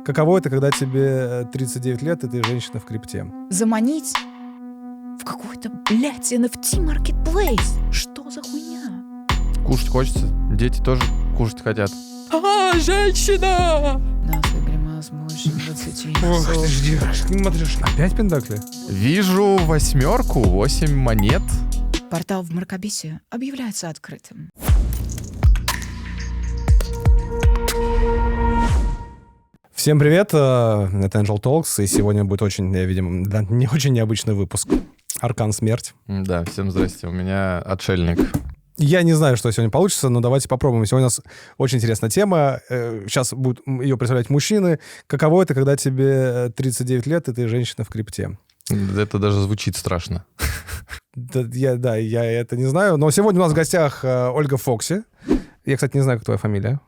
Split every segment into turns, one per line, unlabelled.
Каково это, когда тебе 39 лет, и ты женщина в крипте?
Заманить в какой-то, блядь, NFT Marketplace. Что за хуйня?
Кушать хочется. Дети тоже кушать хотят.
Женщина! Нас гримас больше 20 часов.
Опять пендакли?
Вижу 8, 8 монет.
Портал в Мракобисе объявляется открытым.
Всем привет, это Angel Talks, и сегодня будет очень, видимо, не очень необычный выпуск. Аркан Смерть.
Да, всем здрасте, у меня отшельник.
Я не знаю, что сегодня получится, но давайте попробуем. Сегодня у нас очень интересная тема. Сейчас будут ее представлять мужчины. Каково это, когда тебе 39 лет, и ты женщина в крипте?
Это даже звучит страшно.
Я это не знаю. Но сегодня у нас в гостях Ольга Фокси. Я, кстати, не знаю, как твоя фамилия.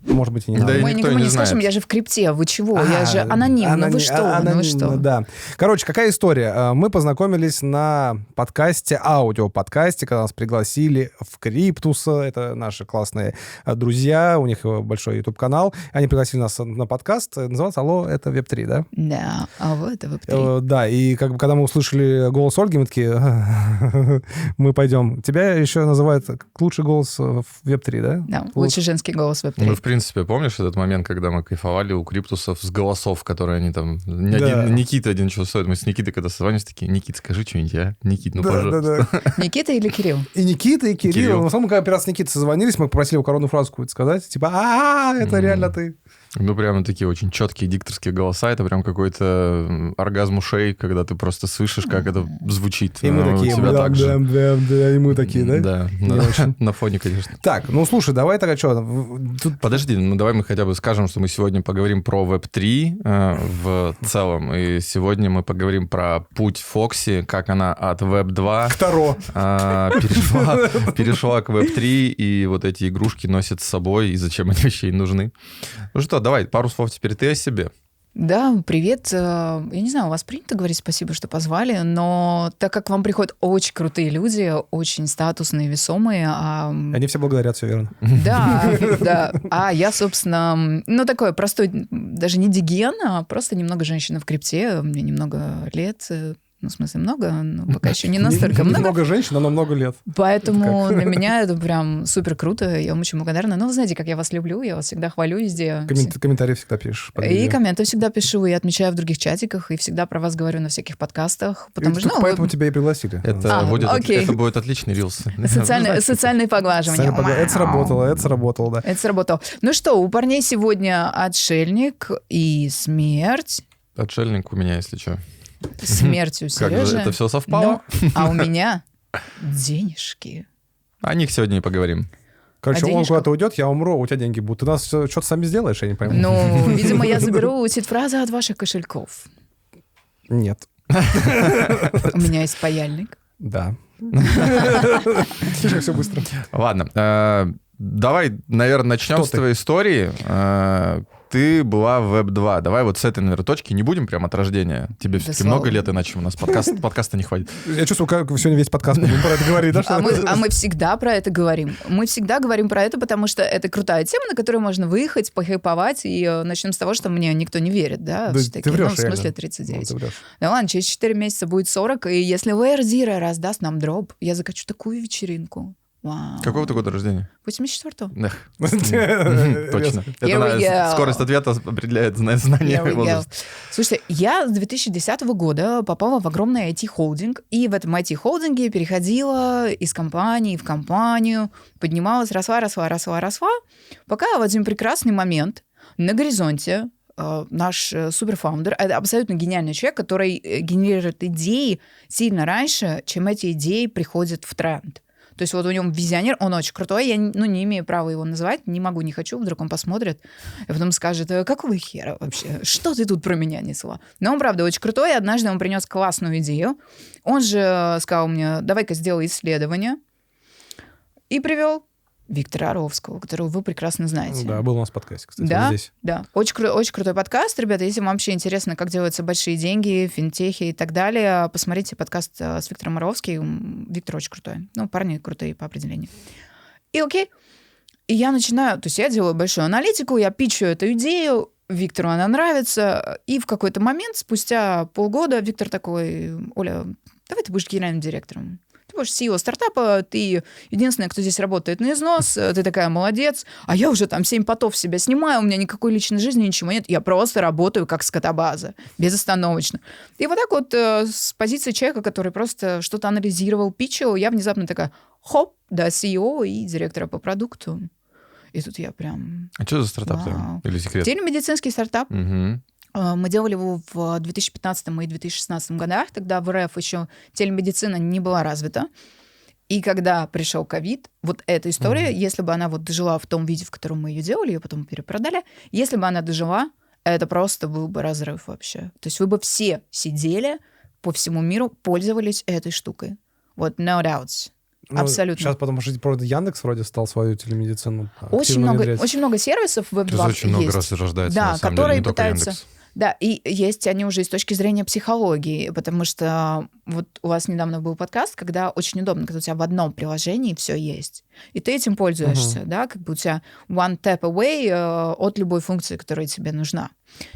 Может быть, и не надо.
Да,
мы никому не скажем, я же в крипте. Вы чего? Я же анонимно. Вы что?
Анонимно,
вы что?
Да. Короче, какая история? Мы познакомились на подкасте, аудиоподкасте, когда нас пригласили в Криптуса. Это наши классные друзья. У них большой YouTube-канал. Они пригласили нас на подкаст. Называется «Алло, это Веб-3», да?
Да. А вот это Веб-3.
Да, и как бы, когда мы услышали голос Ольги, мы такие, мы пойдем. Тебя еще называют лучший голос в Веб-3, да?
Да, лучший женский голос в Веб-3.
Ну, в принципе, помнишь этот момент, когда мы кайфовали у Криптусов с голосов, которые они там... Никита один чего стоит. Мы с Никитой когда созвонились, такие: Никит, скажи что-нибудь, а? Никит, ну пожалуйста.
Никита или Кирилл?
И Никита, и Кирилл. На самом деле, когда с Никитой созвонились, мы попросили его коронную фразу какую-то сказать. Типа, это реально ты.
Ну, прямо такие очень четкие дикторские голоса. Это прям какой-то оргазм ушей, когда ты просто слышишь, как это звучит.
И мы такие, и мы такие, да?
Да, на фоне, конечно.
Так, ну слушай, давай тогда что?
Подожди, ну давай мы хотя бы скажем, что мы сегодня поговорим про Web3 в целом. И сегодня мы поговорим про путь Фокси, как она от Web2 перешла к Web3, и вот эти игрушки носят с собой, и зачем они вообще нужны. Ну что, давай, пару слов теперь ты о себе.
Да, привет. Я не знаю, у вас принято говорить спасибо, что позвали, но так как к вам приходят очень крутые люди, очень статусные, весомые...
Они все благодарят, все верно.
Да. А я, собственно, такой простой, даже не диген, а просто немного женщина в крипте, мне немного лет... Ну, в смысле, много, но пока еще не настолько много.
Много женщин, но много лет.
Поэтому для меня это прям супер круто, я вам очень благодарна. Ну, вы знаете, как я вас люблю, я вас всегда хвалю везде.
Комментарии всегда пишешь.
И комменты всегда пишу, и отмечаю в других чатиках, и всегда про вас говорю на всяких подкастах.
Поэтому тебя и пригласили.
Это будет отличный рилс.
Социальные поглаживания.
Это сработало, да.
Это сработало. Ну что, у парней сегодня отшельник и смерть.
Отшельник у меня, если что.
Смертью Сережи.
Как же это все совпало?
А у меня денежки.
О них сегодня и поговорим.
Короче, он куда-то уйдет, я умру, у тебя деньги будут. Ты нас что-то сами сделаешь, я не пойму.
Ну, видимо, я заберу сид-фразы от ваших кошельков.
Нет.
У меня есть паяльник.
Да. Все быстро.
Ладно, давай, наверное, начнем с твоей истории. Ты была в Web2. Давай вот с этой, наверное, точки не будем прям от рождения. Тебе все-таки много лет, иначе у нас подкаста не хватит.
Я чувствую, как сегодня весь подкаст будем про это говорить, да?
А мы всегда про это говорим. Мы всегда говорим про это, потому что это крутая тема, на которую можно выехать, похайповать, и начнем с того, что мне никто не верит, да?
Ты врешь,
в смысле 39.
Ну,
да ладно, через 4 месяца будет 40, и если Layer Zero раздаст нам дроп, я закачу такую вечеринку. Вау.
Какого ты года рождения?
84-го.
Точно. Скорость ответа определяет знание возраста.
Слушайте, я с 2010 года попала в огромный IT-холдинг, и в этом IT-холдинге переходила из компании в компанию, поднималась, росла, пока в один прекрасный момент на горизонте наш суперфаундер, это абсолютно гениальный человек, который генерирует идеи сильно раньше, чем эти идеи приходят в тренд. То есть вот у него визионер, он очень крутой, я не имею права его называть, не могу, не хочу, вдруг он посмотрит, и потом скажет: какого хера вообще, что ты тут про меня несла? Но он, правда, очень крутой, однажды он принес классную идею, он же сказал мне: давай-ка сделай исследование, и привел Виктора Оровского, которого вы прекрасно знаете.
Да, был у нас в подкасте, кстати,
да,
вот здесь.
Да, очень крутой подкаст. Ребята, если вам вообще интересно, как делаются большие деньги, финтехи и так далее, посмотрите подкаст с Виктором Оровским. Виктор очень крутой. Ну, парни крутые по определению. И окей. И я начинаю, то есть я делаю большую аналитику, я питчу эту идею, Виктору она нравится, и в какой-то момент, спустя полгода, Виктор такой: Оля, давай ты будешь генеральным директором. Ты будешь CEO стартапа, ты единственная, кто здесь работает на износ, ты такая молодец, а я уже там 7 потов себя снимаю, у меня никакой личной жизни, ничего нет, я просто работаю как скотобаза, безостановочно. И вот так вот с позиции человека, который просто что-то анализировал, питчил, я внезапно такая, хоп, да, CEO и директора по продукту. И тут я прям...
А что за стартап? Или секрет?
Телемедицинский стартап.
Угу.
Мы делали его в 2015 и 2016 годах. Тогда в РФ еще телемедицина не была развита. И когда пришел ковид, вот эта история, если бы она вот дожила в том виде, в котором мы ее делали, ее потом перепродали, если бы она дожила, это просто был бы разрыв вообще. То есть вы бы все сидели по всему миру, пользовались этой штукой. Вот no doubts. Абсолютно.
Сейчас, потому что Яндекс вроде стал свою телемедицину
очень много сервисов Web2
есть. Очень много раз рождается,
да,
на самом
которые
деле, не только
пытаются...
Яндекс.
Да, и есть они уже и с точки зрения психологии, потому что вот у вас недавно был подкаст, когда очень удобно, когда у тебя в одном приложении все есть, и ты этим пользуешься, да, как бы у тебя one tap away от любой функции, которая тебе нужна.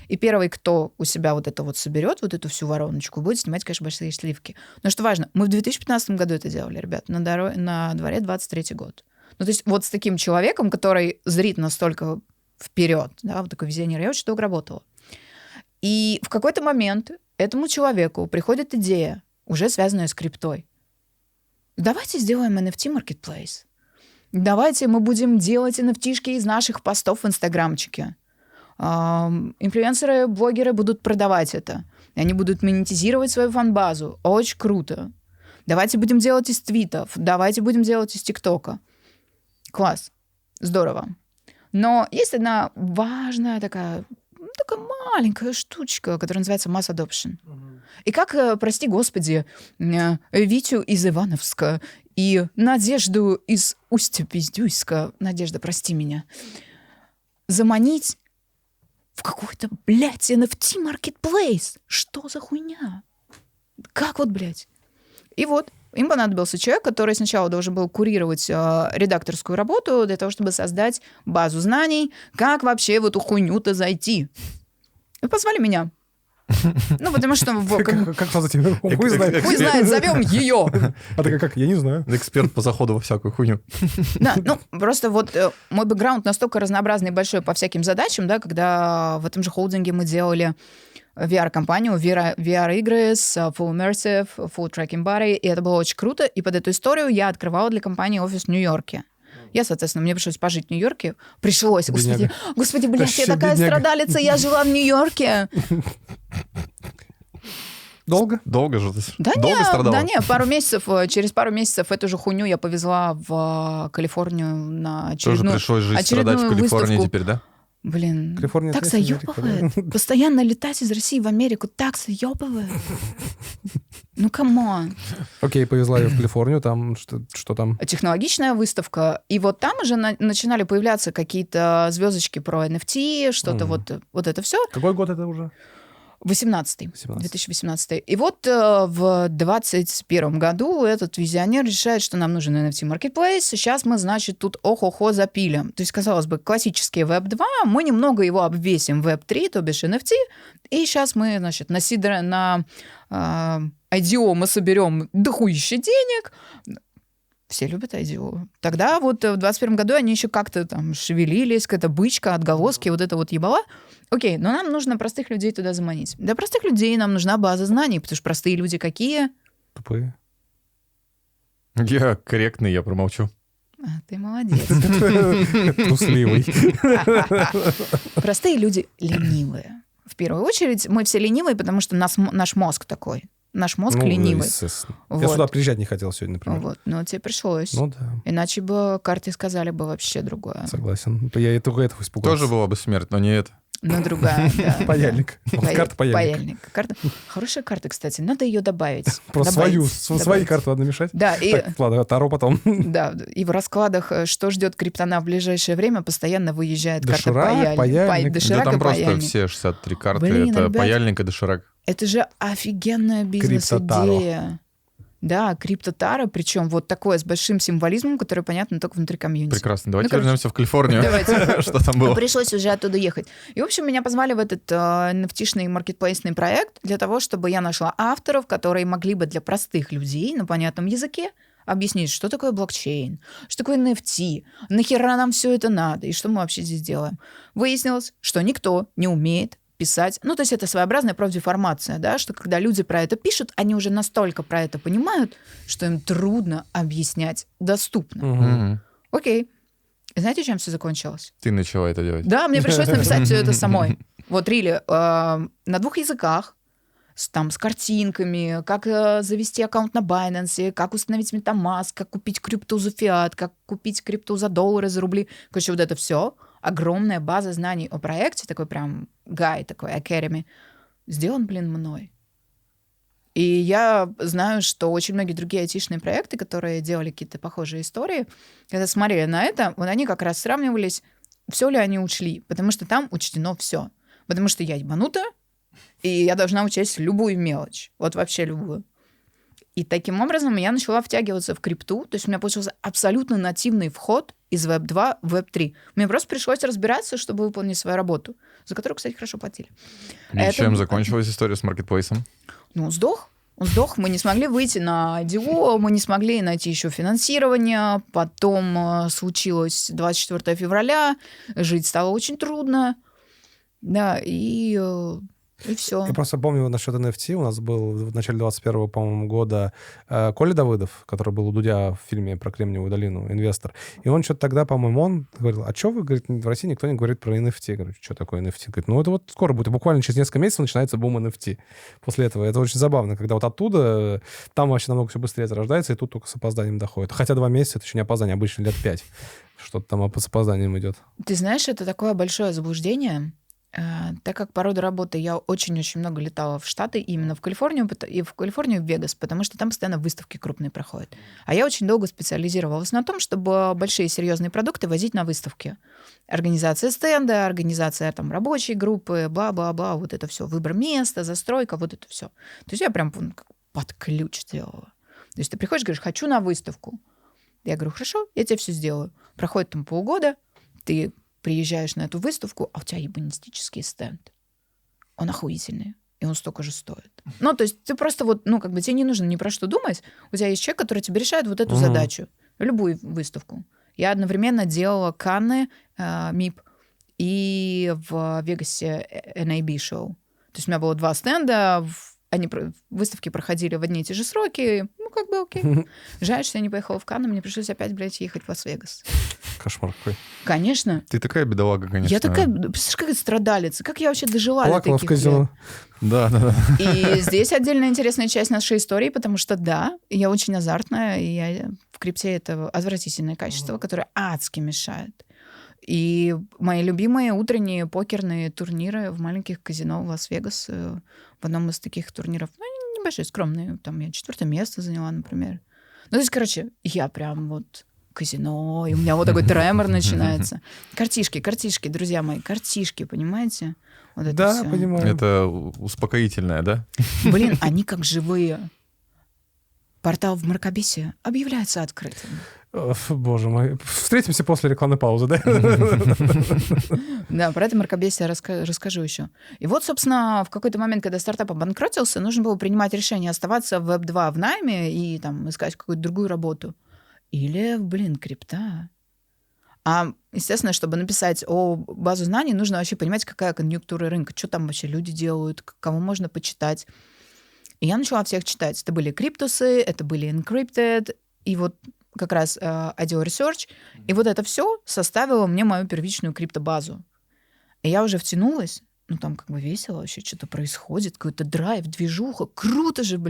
И первый, кто у себя вот это вот соберет, вот эту всю вороночку, будет снимать, конечно, большие сливки. Но что важно, мы в 2015 году это делали, ребят, на дворе 23-й год. Ну, то есть вот с таким человеком, который зрит настолько вперед, да, вот такой визионер, я очень долго работала. И в какой-то момент этому человеку приходит идея, уже связанная с криптой. Давайте сделаем NFT-маркетплейс. Давайте мы будем делать NFT-шки из наших постов в инстаграмчике. Инфлюенсеры, блогеры будут продавать это. И они будут монетизировать свою фан-базу. Очень круто. Давайте будем делать из твитов. Давайте будем делать из ТикТока. Класс. Здорово. Но есть одна важная такая маленькая штучка, которая называется mass adoption. И как, прости господи, Витю из Ивановска и Надежду из Устья-Пиздюйска, Надежда, прости меня, заманить в какой-то, блядь, NFT-маркетплейс? Что за хуйня? Как вот, блядь? И вот, им понадобился человек, который сначала должен был курировать редакторскую работу для того, чтобы создать базу знаний, как вообще в эту хуйню-то зайти. И позвали меня. Ну, потому что...
Как назвать тебя? Хуй знает.
Хуй знает, зовем ее.
А ты как? Я не знаю.
Эксперт по заходу во всякую хуйню.
Да, ну, просто вот мой бэкграунд настолько разнообразный и большой по всяким задачам, да, когда в этом же холдинге мы делали VR-компанию, VR-игры с Full Immersive, Full Tracking Body, и это было очень круто. И под эту историю я открывала для компании офис в Нью-Йорке. Я, соответственно, мне пришлось пожить в Нью-Йорке. Пришлось. Господи, блядь, я такая страдалица, я жила в Нью-Йорке.
Долго?
Долго же ты
да
долго страдала?
Да нет, через пару месяцев эту же хуйню я повезла в Калифорнию на очередную
Тоже пришлось жить, страдать в Калифорнии
выставку.
теперь, да?
Блин,
Калифорния
так заебывает. Постоянно летать из России в Америку так заебывает. Ну, камон.
Окей, повезла ее в Калифорнию, там что там?
Технологичная выставка. И вот там уже начинали появляться какие-то звездочки про NFT, что-то вот это все.
Какой год это уже?
2018. И вот в 2021 году этот визионер решает, что нам нужен NFT-маркетплейс. Сейчас мы, значит, тут ох-охо запилим. То есть, казалось бы, классический Web 2, мы немного его обвесим в Web 3, то бишь NFT, и сейчас мы, значит, на IDO мы соберем дохуище денег. Все любят IDO. Тогда вот в 2021 году они еще как-то там шевелились, какая-то бычка, отголоски, вот это вот ебала. Окей, но нам нужно простых людей туда заманить. Для простых людей нам нужна база знаний, потому что простые люди какие?
Тупые.
Я корректный, я промолчу.
Ты молодец.
Трусливый.
Простые люди ленивые. В первую очередь мы все ленивые, потому что наш мозг такой. Наш мозг ленивый.
Я сюда приезжать не хотел сегодня, например.
Вот, но тебе пришлось.
Ну да.
Иначе бы карты сказали бы вообще другое.
Согласен. Я только этого испугался.
Тоже была бы смерть, но не это.
Но другая, да.
Паяльник. Карта паяльник.
Хорошая карта, кстати. Надо ее добавить.
Просто свои карты надо мешать.
Да, и...
Так, ладно, Таро потом.
Да, и в раскладах, что ждет криптона в ближайшее время, постоянно выезжает карта
паяльник.
Доширак
да там
и
просто
паяльник.
все 63 карты.
Блин,
это
ребят,
паяльник и доширак.
Это же офигенная бизнес-идея. Да, криптотара, причем вот такое с большим символизмом, который понятно только внутри комьюнити.
Прекрасно. Давайте вернемся в Калифорнию.
Давайте.
Что там было?
Пришлось уже оттуда ехать. И, в общем, меня позвали в этот NFT-шный маркетплейсный проект для того, чтобы я нашла авторов, которые могли бы для простых людей на понятном языке объяснить, что такое блокчейн, что такое NFT, нахера нам все это надо, и что мы вообще здесь делаем. Выяснилось, что никто не умеет писать. Ну, то есть это своеобразная профдеформация, да, что когда люди про это пишут, они уже настолько про это понимают, что им трудно объяснять доступно. Окей. Знаете, чем все закончилось?
Ты начала это делать.
Да, мне пришлось написать все это самой. Вот, Рили, на 2 языках, с картинками, как завести аккаунт на Binance, как установить MetaMask, как купить крипту за фиат, как купить крипту за доллары, за рубли. Короче, вот это все. Огромная база знаний о проекте, такой прям гайд, такой Academy, сделан, мной. И я знаю, что очень многие другие айтишные проекты, которые делали какие-то похожие истории, когда смотрели на это, вот они как раз сравнивались, все ли они учли, потому что там учтено все. Потому что я ебанутая, и я должна учесть любую мелочь, вот вообще любую. И таким образом я начала втягиваться в крипту, то есть у меня получился абсолютно нативный вход из Web 2 в Web 3. Мне просто пришлось разбираться, чтобы выполнить свою работу, за которую, кстати, хорошо платили.
И чем закончилась история с маркетплейсом?
Ну, сдох. Мы не смогли выйти на IDO, мы не смогли найти еще финансирование. Потом случилось 24 февраля, жить стало очень трудно. Да, и все.
Я просто помню насчет NFT. У нас был в начале 21-го, по-моему, года Коля Давыдов, который был у Дудя в фильме про Кремниевую долину, инвестор. И он что-то тогда, по-моему, он говорил, а что вы, говорит, в России никто не говорит про NFT? Я говорю, что такое NFT? Говорит, ну это вот скоро будет, буквально через несколько месяцев начинается бум NFT. После этого это очень забавно, когда вот оттуда, там вообще намного все быстрее зарождается, и тут только с опозданием доходит. Хотя 2 месяца это еще не опоздание, обычно лет 5. Что-то там с опозданием идет.
Ты знаешь, это такое большое заблуждение. Так как по роду работы я очень-очень много летала в Штаты, именно в Калифорнию, и в Калифорнию, и в Вегас, потому что там постоянно выставки крупные проходят. А я очень долго специализировалась на том, чтобы большие серьезные продукты возить на выставки. Организация стенда, организация там рабочей группы, бла-бла-бла, вот это все, выбор места, застройка, вот это все. То есть я прям под ключ делала. То есть ты приходишь, говоришь, хочу на выставку. Я говорю, хорошо, я тебе все сделаю. Проходит там полгода, ты приезжаешь на эту выставку, а у тебя ебанистический стенд. Он охуительный. И он столько же стоит. Ну, то есть ты просто вот, ну, как бы тебе не нужно ни про что думать. У тебя есть человек, который тебе решает вот эту задачу. Любую выставку. Я одновременно делала Канны, МИП, и в Вегасе NAB шоу. То есть у меня было 2 стенда, выставки проходили в одни и те же сроки. Ну, как бы окей. Жаль, что я не поехала в Канны, мне пришлось опять, блядь, ехать в Лас-Вегас.
Кошмар какой.
Конечно.
Ты такая бедолага, конечно.
Я такая, представляешь, какая страдалица. Как я вообще дожила до
Плакала
таких
в казино.
лет?
Да.
И здесь отдельная интересная часть нашей истории, потому что, да, я очень азартная, и я в крипте это отвратительное качество, которое адски мешает. И мои любимые утренние покерные турниры в маленьких казино в Лас-Вегас, в одном из таких турниров, ну, они небольшие, скромные, там я 4 место заняла, например. Ну, то есть, короче, я прям вот казино, и у меня вот такой тремор начинается. Картишки, друзья мои, картишки, понимаете? Вот это
Да,
всё.
понимаю.
Это успокоительное, да?
Блин, они как живые. Портал в Мракобесе объявляется открытым.
Боже мой. Встретимся после рекламной паузы, да?
Да, про это Мракобесие расскажу еще. И вот, собственно, в какой-то момент, когда стартап обанкротился, нужно было принимать решение оставаться в Web 2 в найме и там искать какую-то другую работу. Или, крипта. А, естественно, чтобы написать о базу знаний, нужно вообще понимать, какая конъюнктура рынка, что там вообще люди делают, кого можно почитать. И я начала всех читать. Это были криптусы, это были encrypted, и вот как раз IDEO Research. И вот это все составило мне мою первичную криптобазу. И я уже втянулась. Ну, там как бы весело вообще, что-то происходит, какой-то драйв, движуха. Круто же,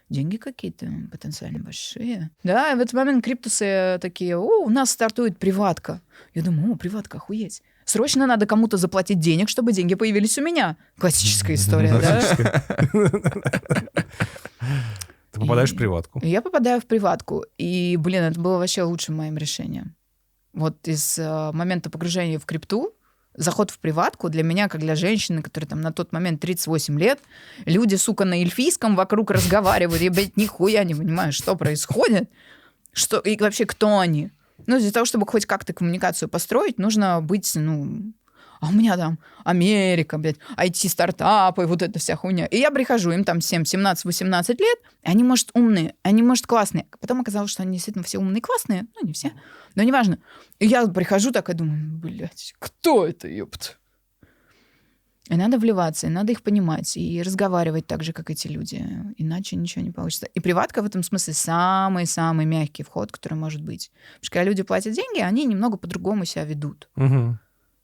Деньги какие-то потенциально большие. Да, и в этот момент криптусы такие, у нас стартует приватка. Я думаю, приватка, охуеть. Срочно надо кому-то заплатить денег, чтобы деньги появились у меня. Классическая история, да?
Ты попадаешь в приватку.
Я попадаю в приватку. И, это было вообще лучшим моим решением. Вот из момента погружения в крипту заход в приватку для меня, как для женщины, которая там на тот момент 38 лет, люди, сука, на эльфийском вокруг разговаривают. Я, блядь, нихуя не понимаю, что происходит, что и вообще кто они. Ну, для того, чтобы хоть как-то коммуникацию построить, нужно быть, а у меня там Америка, блядь, IT-стартапы, вот эта вся хуйня. И я прихожу, им там 7, 17, 18 лет, они, может, умные, они, может, классные. Потом оказалось, что они действительно все умные и классные. Ну, не все, но неважно. И я прихожу такая, думаю, блядь, кто это, ёпт? И надо вливаться, и надо их понимать, и разговаривать так же, как эти люди. Иначе ничего не получится. И приватка в этом смысле самый-самый мягкий вход, который может быть. Потому что когда люди платят деньги, они немного по-другому себя ведут.
Угу.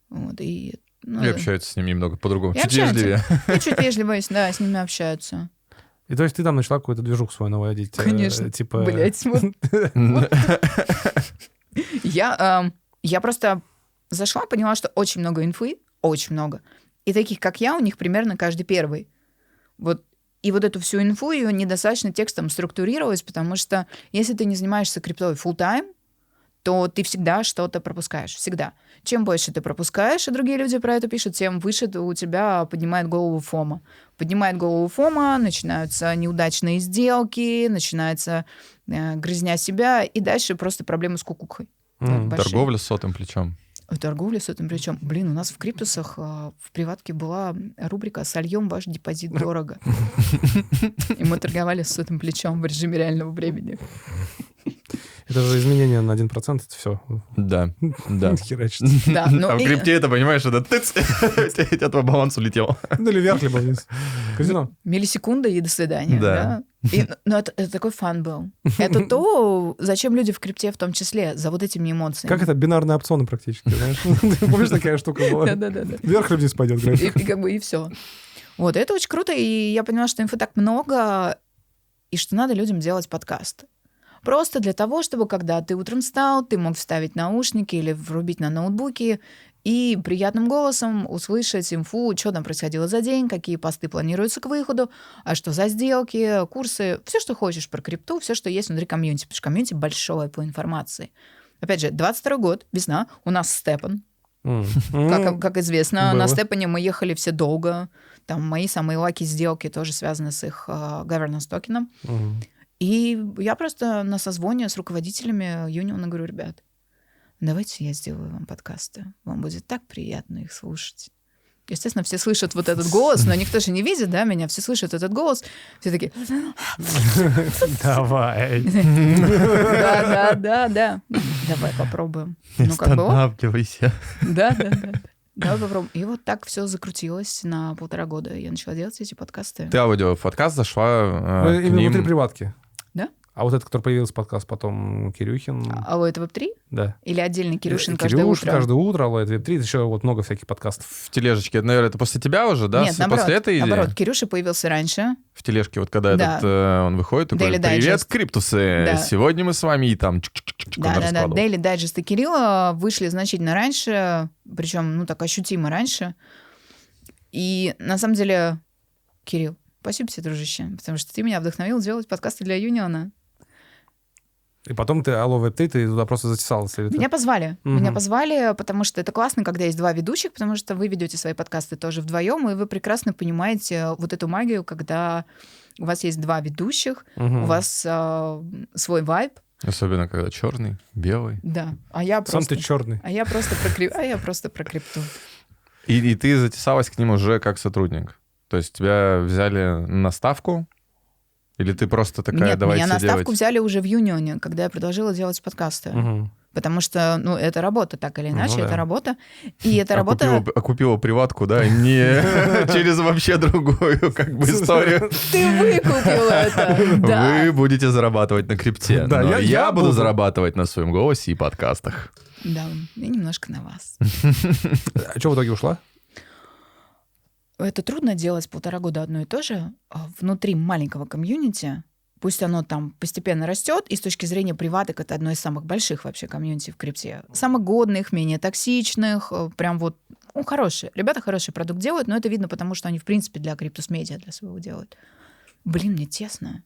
Вот, и
общаются с ним немного по-другому.
И
чуть вежливее.
Чуть вежливее, да, с ними общаются.
И то есть ты там начала какую-то движуху свою наводить?
Конечно.
Типа...
Блять, вот. Я просто зашла, поняла, что очень много инфы, очень много. И таких, как я, у них примерно каждый первый. Вот. И вот эту всю инфу, ее недостаточно текстом структурировать, потому что если ты не занимаешься криптой full-time, то ты всегда что-то пропускаешь. Всегда. Чем больше ты пропускаешь, и другие люди про это пишут, тем выше у тебя поднимает голову фома. Поднимает голову фома, начинаются неудачные сделки, начинается грызня себя, и дальше просто проблемы с кукухой.
Торговля с сотым плечом.
Торговля с этим плечом. Блин, у нас в Криптусах в приватке была рубрика «Сольем ваш депозит дорого». И мы торговали с этим плечом в режиме реального времени.
Это же изменение на 1%, это все.
Да, да.
Херачит.
Да,
А в крипте это, понимаешь, это тыц, у тебя твой баланс улетел.
Ну или вверх, либо вниз. Казино.
Миллисекунда и до свидания.
Да.
Но это такой фан был. Это то, зачем люди в крипте в том числе, за вот этими эмоциями.
Как это? Бинарные опционы практически, знаешь? Помнишь, такая штука была?
Да.
Вверх или вниз пойдет график.
И как бы и все. Вот, это очень круто, и я поняла, что инфы так много, и что надо людям делать подкасты. Просто для того, чтобы когда ты утром встал, ты мог вставить наушники или врубить на ноутбуке и приятным голосом услышать инфу, что там происходило за день, какие посты планируются к выходу, а что за сделки, курсы, все, что хочешь про крипту, все, что есть внутри комьюнити, потому что комьюнити большое по информации. Опять же, 22 год, весна, у нас степан. Как известно, на степане мы ехали все долго. Там мои самые лаки сделки тоже связаны с их governance токеном. И я просто на созвоне с руководителями юниона говорю, ребят, давайте я сделаю вам подкасты. Вам будет так приятно их слушать. Естественно, все слышат вот этот голос, но никто же не видит, да, меня. Все слышат этот голос. Все такие...
Давай.
Да. Давай попробуем.
Не останавливайся.
Да. Давай попробуем. И вот так все закрутилось на 1,5 года. Я начала делать эти подкасты.
Ты аудиоподкаст зашла к
Именно
ним...
внутри приватки.
Да.
А вот этот, который появился подкаст потом, Кирюхин...
Алоэ Web3?
Да.
Или отдельный Кирюшин каждое утро?
Каждое утро, Алоэ Web3, еще вот много всяких подкастов.
В тележечке, наверное, это после тебя уже, да?
Нет, наоборот,
после этой идеи?
наоборот, Кирюша появился раньше.
В тележке, вот когда
Да.
он выходит, такой,
Daily
привет,
Digest.
Криптусы,
Да.
сегодня мы с вами, и там
Да. Daily Digest и Кирилла вышли значительно раньше, причем, так ощутимо раньше. И на самом деле, Кирилл, спасибо тебе, дружище, потому что ты меня вдохновил делать подкасты для Юниона.
И потом ты Алоэ Web3, ты туда просто затесалась? Или
Меня позвали.
Мгм.
Меня позвали, потому что это классно, когда есть 2 ведущих, потому что вы ведете свои подкасты тоже вдвоем, и вы прекрасно понимаете вот эту магию, когда у вас есть 2 ведущих,
Мгм.
у вас свой вайб.
Особенно, когда черный, белый.
Да. А я
Сам
просто...
ты черный.
А я просто про крипту.
И ты затесалась к ним уже как сотрудник? То есть тебя взяли на ставку? Или ты просто такая,
Нет,
давайте
меня на ставку
делать?
взяли уже в Юнионе, когда я предложила делать подкасты.
Мгм.
Потому что, это работа, так или иначе,
Ну да.
это работа. И эта работа...
Окупила приватку, да, не через вообще другую как бы историю.
Ты выкупил это! Да.
Вы будете зарабатывать на крипте,
Да,
но
я
я буду
буду.
зарабатывать на своем голосе и подкастах.
Да, и немножко на вас.
А что в итоге ушла?
Это трудно делать 1,5 года одно и то же внутри маленького комьюнити. Пусть оно там постепенно растет, и с точки зрения приваток это одно из самых больших вообще комьюнити в крипте. Самых годных, менее токсичных, прям вот хорошие. Ребята хороший продукт делают, но это видно потому, что они, в принципе, для Криптус Медиа для своего делают. Блин, мне тесно.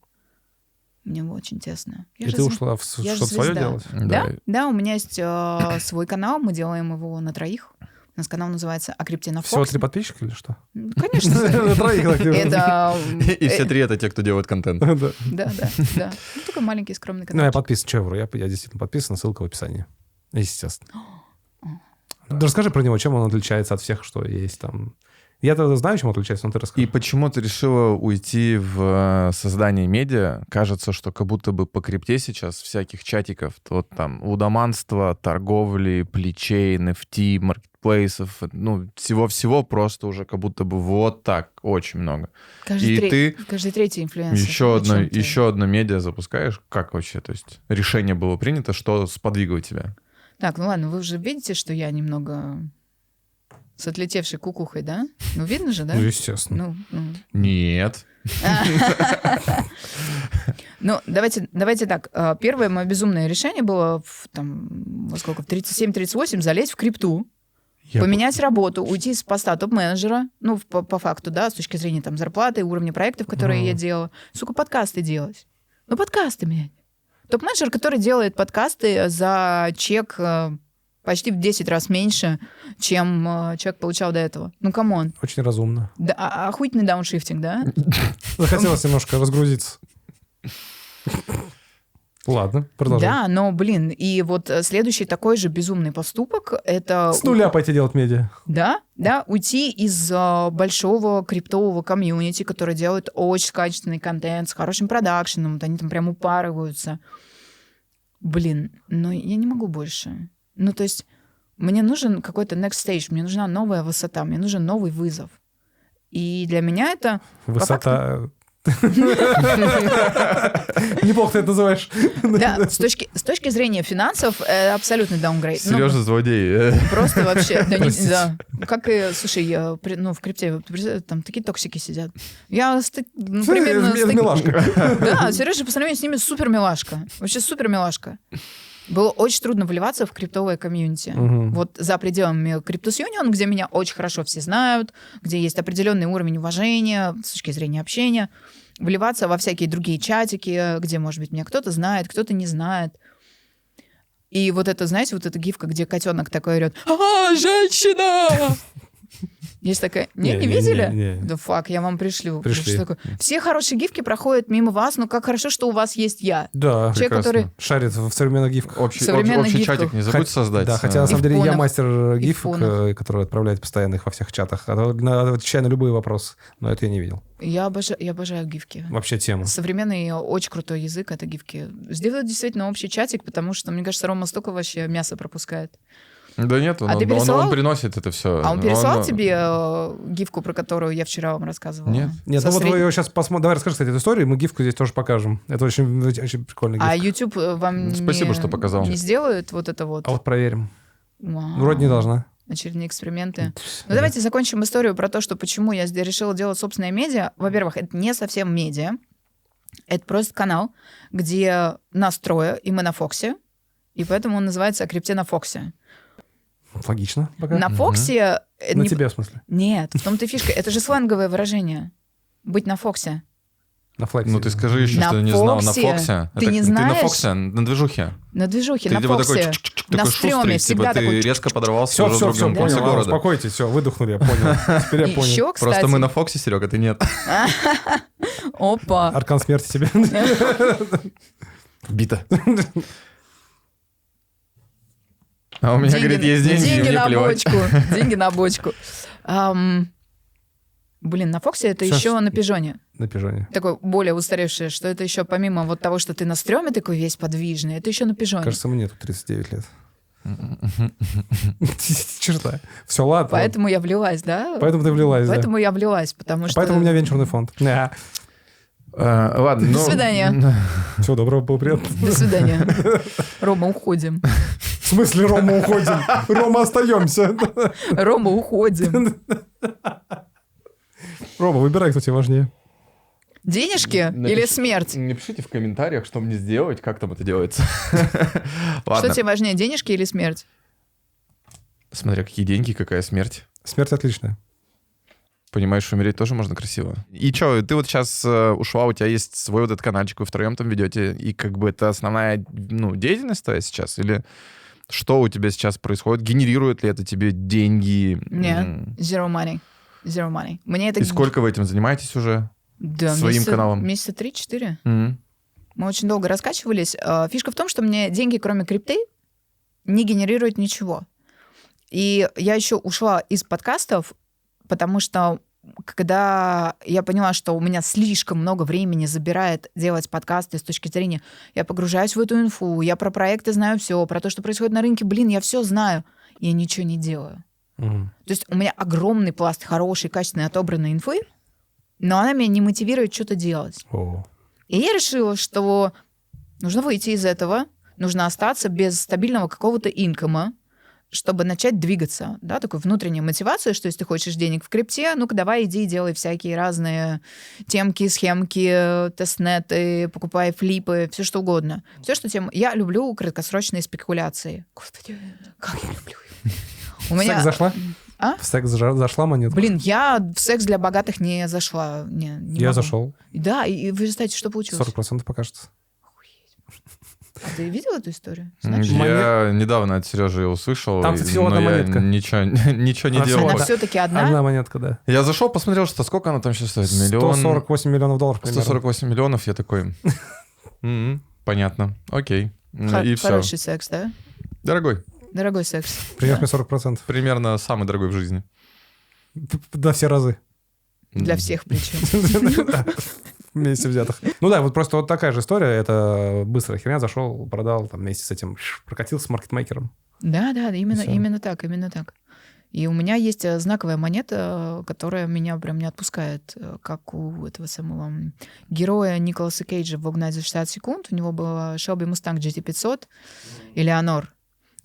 Мне очень тесно.
И ты ушла в
я же
что-то свое
звезда.
делать?
Да, у меня есть свой канал, мы делаем его на 3. У нас канал называется «О крипте на
Всего
Фоксе».
3 подписчика или что?
Конечно.
На троих.
Это...
И все 3 это те, кто делает контент.
Да. Ну, такой маленький скромный
Ну, я
канал.
подписан, что я вру, я действительно подписан, ссылка в описании. Естественно. Да расскажи про него, чем он отличается от всех, что есть там. Я-то знаю, чем он отличается, но ты расскажи.
И почему ты решила уйти в создание медиа? Кажется, что как будто бы по крипте сейчас всяких чатиков, вот там лудоманства, торговли, плечей, NFT, маркетплейсов, ну, всего-всего просто уже как будто бы вот так очень много.
Каждый третий инфлюенсер.
Еще одно медиа запускаешь? Как вообще? То есть решение было принято, что сподвигло тебя?
Так, ну ладно, вы уже видите, что я немного с отлетевшей кукухой, да? Ну, видно же, да?
Ну, естественно.
Нет.
Ну, давайте так. Первое мое безумное решение было в 37-38 залезть в крипту, поменять работу, уйти с поста топ-менеджера, ну, по факту, да, с точки зрения там зарплаты, уровня проектов, которые я делала. Сука, подкасты делать. Ну, подкасты менять. Топ-менеджер, который делает подкасты за чек почти в 10 раз меньше, чем человек получал до этого. Ну, камон.
Очень разумно.
Да, охуительный дауншифтинг, да?
Захотелось немножко разгрузиться. Ладно, продолжай.
Да, но, блин, и вот следующий такой же безумный поступок — это...
С нуля пойти делать медиа.
Да, уйти из большого криптового комьюнити, который делает очень качественный контент с хорошим продакшеном, вот они там прям упарываются. Блин, но я не могу больше. Ну, то есть мне нужен какой-то next stage, мне нужна новая высота, мне нужен новый вызов. И для меня это...
Высота... Неплохо ты это называешь.
Да, с точки зрения финансов, абсолютный даунгрейд.
Сережа злодей.
Просто вообще, да. Как и, слушай, в крипте там такие токсики сидят. Я примерно...
Милашка.
Да, Сережа по сравнению с ними супер милашка. Вообще супер милашка. Было очень трудно вливаться в криптовое комьюнити. Вот за пределами Cryptus Union, где меня очень хорошо все знают, где есть определенный уровень уважения с точки зрения общения, вливаться во всякие другие чатики, где, может быть, меня кто-то знает, кто-то не знает. И вот это, знаете, вот эта гифка, где котенок такой орет: «А, женщина!» Есть такая... Не видели? Да фак, я вам пришлю.
Пришли.
Все хорошие гифки проходят мимо вас, но как хорошо, что у вас есть я.
Да,
человек, который
шарит в современных гифках.
Общий чатик не забудь создать.
Да, хотя на самом деле я мастер гифок, который отправляет постоянно их во всех чатах. Отвечаю на любые вопросы, но это я не видел.
Я обожаю гифки.
Вообще тема.
Современный, очень крутой язык — это гифки. Сделать действительно общий чатик, потому что, мне кажется, Рома столько вообще мяса пропускает.
Да нет, он приносит это все.
А он пересылал тебе гифку, про которую я вчера вам рассказывала?
Нет.
Нет, ну вот вы его сейчас посмотрите. Давай расскажи, кстати, эту историю, мы гифку здесь тоже покажем. Это очень, очень прикольная гифка.
А YouTube вам
Спасибо, что показал.
Не сделает вот это вот?
А вот проверим.
Вау.
Вроде не должна.
Очередные эксперименты. Ну, давайте закончим историю про то, что почему я решила делать собственное медиа. Во-первых, это не совсем медиа. Это просто канал, где нас трое, и мы на Фоксе. И поэтому он называется «О крипте на Фоксе».
Логично пока.
На Фоксе...
На тебе, в смысле?
Нет, в том-то и фишка. Это же сленговое выражение. Быть на Фоксе.
На Флексе.
Ну ты скажи еще, что ты не знал. На Фоксе.
Ты не знаешь?
Ты на Фоксе, на движухе.
На движухе,
ты
на Фоксе. На стреме всегда
ты
такой...
резко подорвался уже в другом конце
понял,
города.
Успокойтесь, все, выдохнули, я понял. Теперь я понял.
Еще, кстати...
Просто мы на Фоксе, Серега, ты нет.
Опа.
Аркан смерти тебе.
Бита. А у меня, говорит, есть деньги, и мне плевать.
Деньги на бочку. Блин, на Фоксе это еще на Пижоне.
На Пижоне.
Такое более устаревшее, что это еще помимо вот того, что ты на стреме такой весь подвижный, это еще на Пижоне.
Кажется, мне тут 39 лет. Черта. Все, ладно.
Поэтому я влилась, да?
Поэтому ты влилась, да.
Поэтому я влилась, потому что...
Поэтому у меня венчурный фонд.
Ладно,
До свидания.
Всего доброго, было приятно.
До свидания. Рома, уходим.
В смысле, Рома, уходим? Рома, остаемся.
Рома, уходим.
Рома, выбирай, кто тебе важнее.
Денежки или смерть?
Напишите в комментариях, что мне сделать, как там это делается.
Что тебе важнее, денежки или смерть?
Смотря какие деньги, какая смерть.
Смерть отличная.
Понимаешь, умереть тоже можно красиво. И что, ты вот сейчас ушла, у тебя есть свой вот этот каналчик, вы втроем там ведете, и как бы это основная, деятельность твоя сейчас? Или Что у тебя сейчас происходит? Генерирует ли это тебе деньги?
Нет, zero money. Zero money. Мне это...
И сколько вы этим занимаетесь уже?
Да,
своим каналом?
Месяца 3-4. Мы очень долго раскачивались. Фишка в том, что мне деньги, кроме крипты, не генерируют ничего. И я еще ушла из подкастов, потому что когда я поняла, что у меня слишком много времени забирает делать подкасты с точки зрения, я погружаюсь в эту инфу, я про проекты знаю все, про то, что происходит на рынке, я все знаю, и я ничего не делаю. То есть у меня огромный пласт хорошей, качественной, отобранной инфы, но она меня не мотивирует что-то делать. И я решила, что нужно выйти из этого, нужно остаться без стабильного какого-то инкома, чтобы начать двигаться, да, такой внутренняя мотивация, что если ты хочешь денег в крипте, ну-ка давай иди делай всякие разные темки, схемки, тестнеты, покупай флипы, все что угодно. Все, что Я люблю краткосрочные спекуляции. Господи, как я люблю их.
В секс зашла?
А?
В секс зашла монетка?
Блин, я в секс для богатых не зашла. Не
я
могу.
Зашел.
Да, и вы знаете, что получилось?
40% покажется.
А ты видел эту историю?
Знаешь? Я недавно от Сережи услышал,
там всего одна монетка.
Ничего не делал.
Она все-таки одна?
Одна монетка, да.
Я зашел, посмотрел, что сколько она там сейчас стоит.
148 миллионов долларов примерно.
148 миллионов, я такой... Понятно, окей. И все.
Хороший секс, да?
Дорогой.
Дорогой секс.
Примерно 40%.
Примерно самый дорогой в жизни.
Да, все разы.
Для всех причем.
Вместе взятых. Ну да, вот просто вот такая же история. Это быстрая херня. Зашел, продал, там вместе с этим прокатился с маркетмейкером.
Да, именно так. И у меня есть знаковая монета, которая меня прям не отпускает, как у этого самого героя Николаса Кейджа в «Угнать за 60 секунд». У него была Shelby Mustang GT500, Элеонор.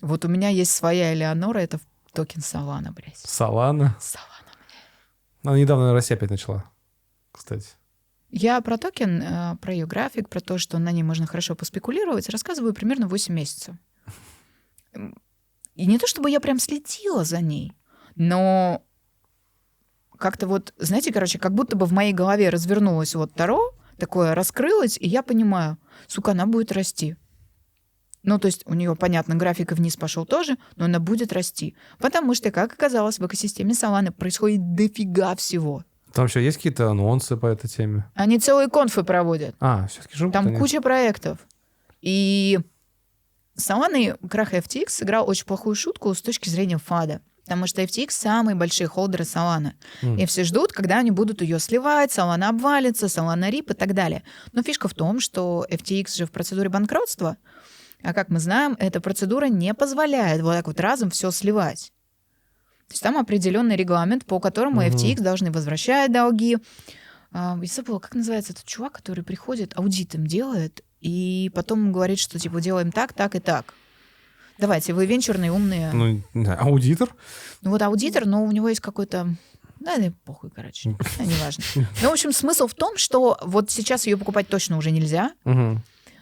Вот у меня есть своя Элеонора, это токен Solana, блядь.
Solana?
Solana, блядь.
Она недавно на России опять начала, кстати.
Я про токен, про ее график, про то, что на ней можно хорошо поспекулировать, рассказываю примерно 8 месяцев. И не то, чтобы я прям следила за ней, но как-то вот, знаете, как будто бы в моей голове развернулось вот Таро, такое раскрылось, и я понимаю, сука, она будет расти. Ну, то есть у нее, понятно, график вниз пошел тоже, но она будет расти. Потому что, как оказалось, в экосистеме Solana происходит дофига всего.
Там еще есть какие-то анонсы по этой теме?
Они целые конфы проводят.
Все-таки живут
там
они.
Куча проектов. И Solana крах FTX сыграл очень плохую шутку с точки зрения ФАДа. Потому что FTX самые большие холдеры Solana. И все ждут, когда они будут ее сливать, Solana обвалится, Solana RIP и так далее. Но фишка в том, что FTX же в процедуре банкротства, а как мы знаем, эта процедура не позволяет вот так вот разом все сливать. То есть там определенный регламент, по которому FTX должны возвращать долги. Я забыла, как называется этот чувак, который приходит, аудит им делает, и потом говорит, что типа делаем так, так и так. Давайте, вы венчурные, умные.
Ну, да, аудитор?
Ну вот аудитор, но у него есть какой-то... Да, похуй, короче. Неважно. Ну, в общем, смысл в том, что вот сейчас ее покупать точно уже нельзя.